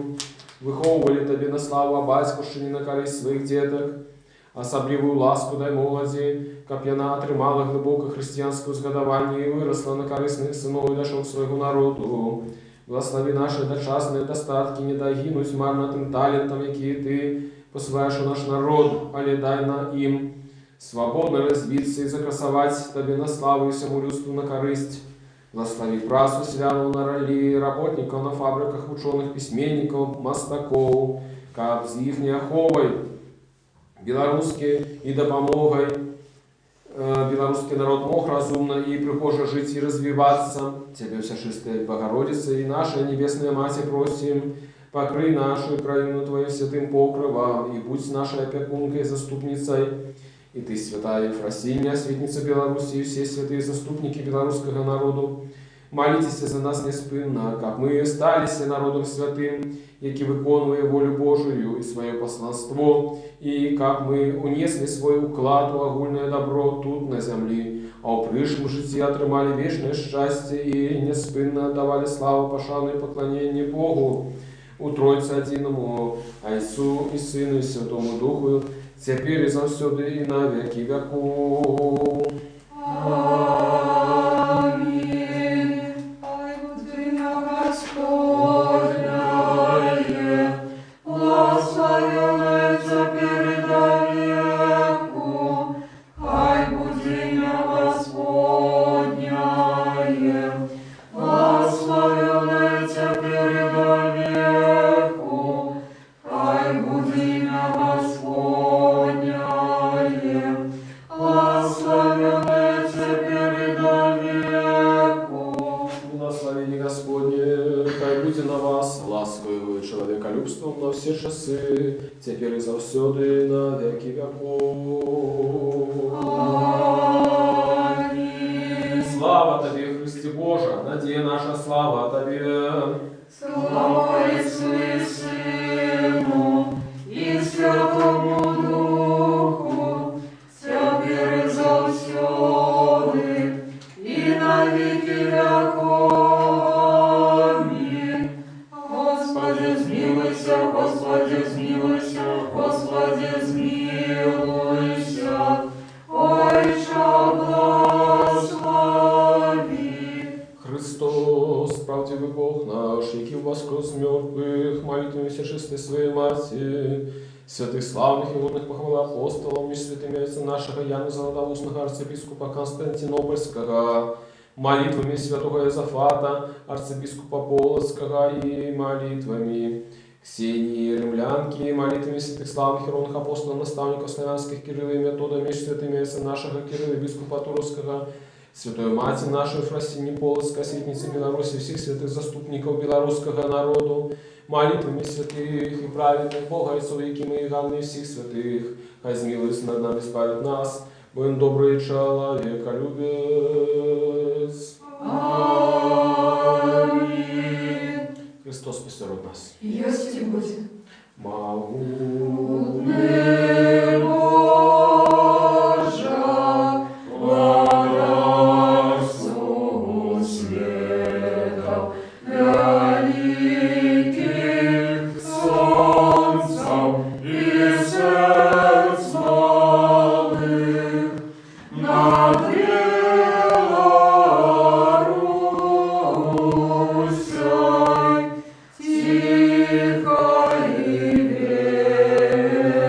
виховували Тебе на славу батьківщині на користь своїх діток. Особливую ласку дай молоді, каб яна отримала глибоке християнське згадування і виросла на корисних синов і дошок свого народу. Благослови наши дочасные достатки, не дай гинуть марно тим талентам, які Ти посилаєш у наш народ, але дай на им свободно развиться и закрасовать Тебе на славу и всему людству на користь. Благослови працу свяну на роли работников на фабриках, ученых, письменников, мастаков, как з їхней оховой белорусский и допомогой белорусский народ мог разумно и прихоже жить и развиваться. Тебе, Всечистая Богородица и наша Небесная Мать, просим, покрый нашу краину Твоим святым покровом и будь нашей опекункой и заступницей. И Ты, святая Ефросинья, светница Беларуси, и все святые заступники белорусского народу, молитесь за нас неспинно, как мы стались народом святым, які виконує волю Божию и свое посланство, и как мы унесли свой уклад у огульное добро тут на землі, а у пришем житті отримали вечное счастье и неспинно давали славу, пошану и поклонение Богу, у Тройце Одиному, Отцу и Сыну и Святому Духу, теперь и завсёды и на веки веков. Аминь. Ай, Будвина Господня, благословенная переда веку. Ай, Будвина Господня, благословенная переда веку. Ай, Будвина Господня, благословенная Тебе человеколюбством на все часы, теперь и завсёды на веки веков. Аминь. Слава Тебе, Христе Боже, надея наша, слава Тебе. Слава Отцу и Сыну и Святому Духу, теперь и завсёды и на веки веков. Аминь. Господи, zmiłuйся, Господи, zmiłuйся, Господи, zmiłuйся, Отче, благослови. Христос, правдивый Бог наш, який воскрес мертвых, молитвами всечистой Своей Матерь, святых славных и водных похвала апостолов, меж святыми отца нашего Яна Золотоустного арцепископа Константинопольского, молитвами святого Иозафата, арцепископа Полоцкого и молитвами Ксении Римлянки, молитвами святых славных и ровных апостолов, наставников славянских Кирилла и Метода, меж святыми отца нашего Кирилла, епископа Туровского, Святой Мати нашей Ефросинии Полоцкой, светницы Беларуси, всех святых заступников белорусского народу, молитвами святых и праведных Бога Отцов, Якима и Ганны, всех святых, хай змилуется над нами, спалит нас, будем добрый человеколюбец. Аминь. Христос посеред нас. Есть и будет. Могутный Боже, владыцу светов, великих солнцев и сердц малых, над Белорусей тихо и ветлой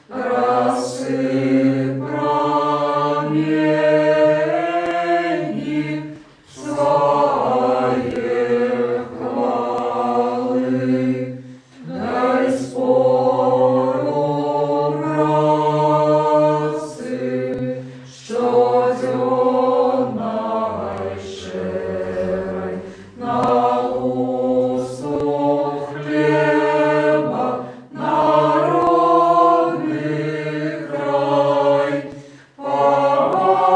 рассып промени своей хвалы. Дай спору братцы, что дённой шерой на усту хлеба народный край помогу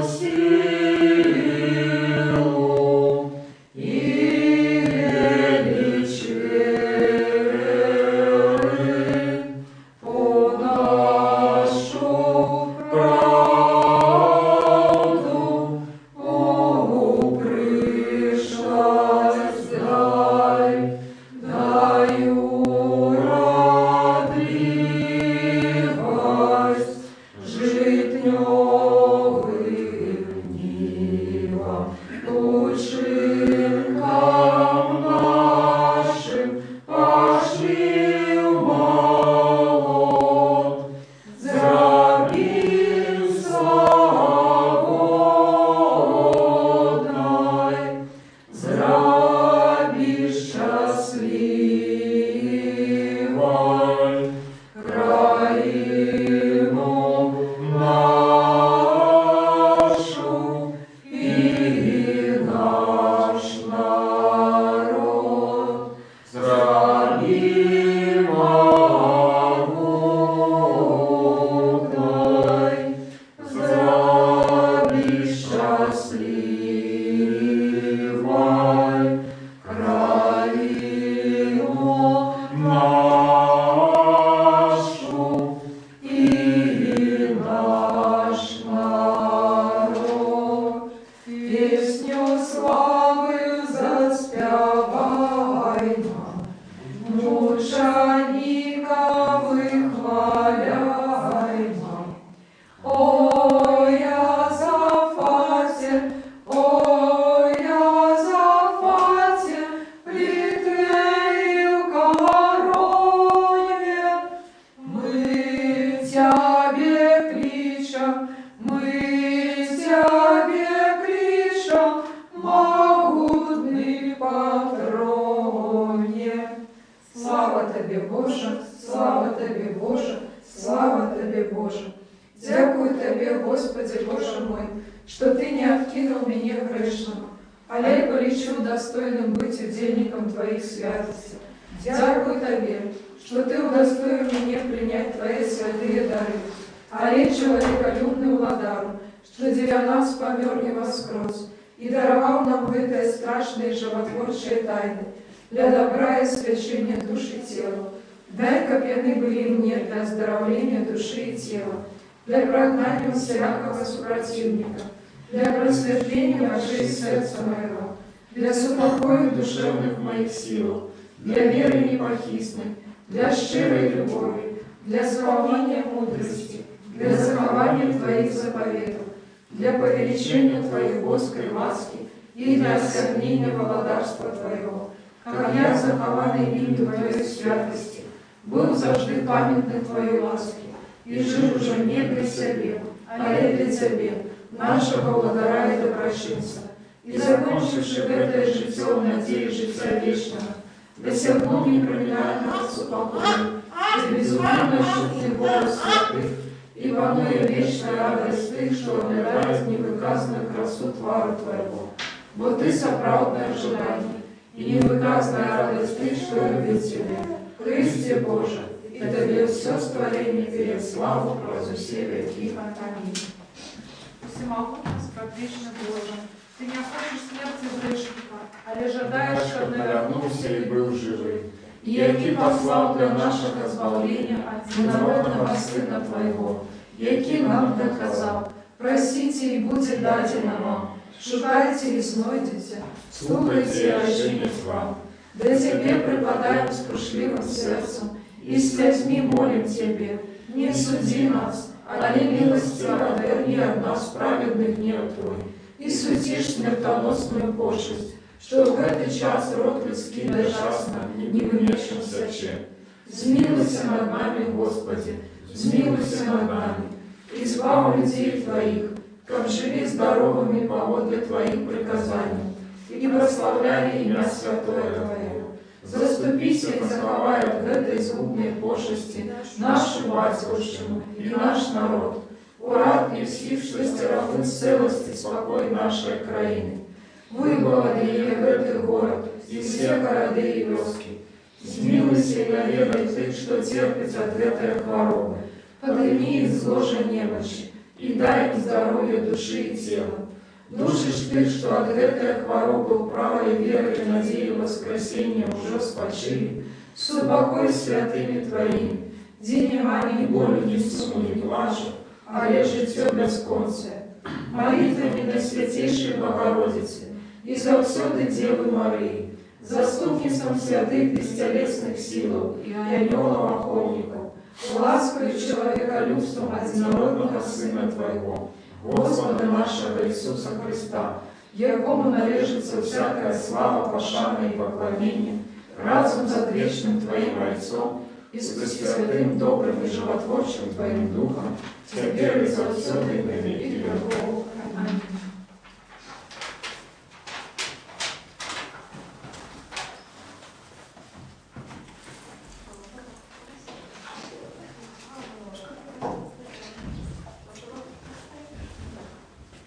силу и величие по нашу правду упрыжать дай уродливость жить новым нивам, лучинкам нашим пошли в молот, зраби свободной, зраби счастливой, краину нашу и наш народ. Зраби могутной, зраби счастливой, краину нашу и наш народ. Песню славы заспевай нам, мучеников хваляй нам. Ой, Иозафате, в Литве и в Корове, мы Тебе кличем, могутный патроне. Слава Тебе, Боже, слава Тебе, Боже, слава Тебе, Боже. Дякую Тебе, Господи, Боже мой, что Ты не откинул меня грешного. але я полечу достойным быть удельником Твоих святостей. Дякую Тебе, что Ты удостоил меня принять Твои святые дары, але человеколюбный владару, что для нас помер и воскрес, и даровал нам в этой страшной животворчей тайны, для добра и священия души и тела. Дай копьяны были мне для оздоровления души и тела, для прогнания всякого супротивника, для просветления очей сердца моего, для супокоя душевных моих сил, для веры непохисной, для щирой любови, для исполнения мудрости, для захования Твоих заповедов, для повеличения Твоей воской ласки и для оскорбления володарства Твоего, как я, захованный имя Твоей святости, был завжди памятный Твоей ласки, и жил уже не для себе, але для Тебе, нашего владара и доброчинца, и закончивши в этой житье в надее життя вечного, досягнул неприминаемого супокоя, и безумно шутный голос святых, и пануя вечная радость Ты, что умирает невыказанную красу твару Твоего. Бо Ты соправдное ожидание, и невыказанная радость Ты, что любит Тебя. Христе Боже, и Тебе все створение перед славу прозу все веки. Аминь. Всемогутный, сподвижный Боже, Ты не хочешь смерти грешника, але жадаешь, чтоб вернулся и был живым. И яки послал для нашего избавления единородного Сына Твоего, яки нам доказал, просите и будет дадено вам, шукайте и знойдете, слухайте и ощенить вам. Да Тебе преподаем с крушливым сердцем, и слезьми молим Тебе, не суди нас, але милостью отверни от нас праведный гнев Твой, и сутишь смертоносную пошесть, что в этот час род людский безжалостно не вымешался чем. Змилуйся над нами, Господи, змилуйся над нами, избавь людей Твоих, как живи здоровыми поводле Твоих приказаний, и прославляй имя святое Твое. Заступись и заховай от этой згубной пошести нашу батюшку и наш народ, урад и всіх, що стераху целости спокой нашей краины. Выбавили в этот город и все города и вёски. Змилуйся и наведай Ты, что терпит от этой хворобы. Подними их с ложа немощи и дай им здоровье души и тела. Душишь Ты, что от этой хворобы правой веры и надеи воскресения уже спочили, супокой святыми Твоими. День они болью не суму, не плачут, а житье бесконце. Молитвами на Святейшей Богородице и завсёды Девы Марии, заступницам святых бестелесных сил и ангелов-охотников, лаской и человеколюбством одинородного Сына Твоего, Господа нашего Иисуса Христа, якому належится всякая слава, пошана и поклонение, разум за вечным Твоим Отцом и с святым, добрым и животворчим Твоим Духом, теперь и завсёды и на веки веков. Аминь.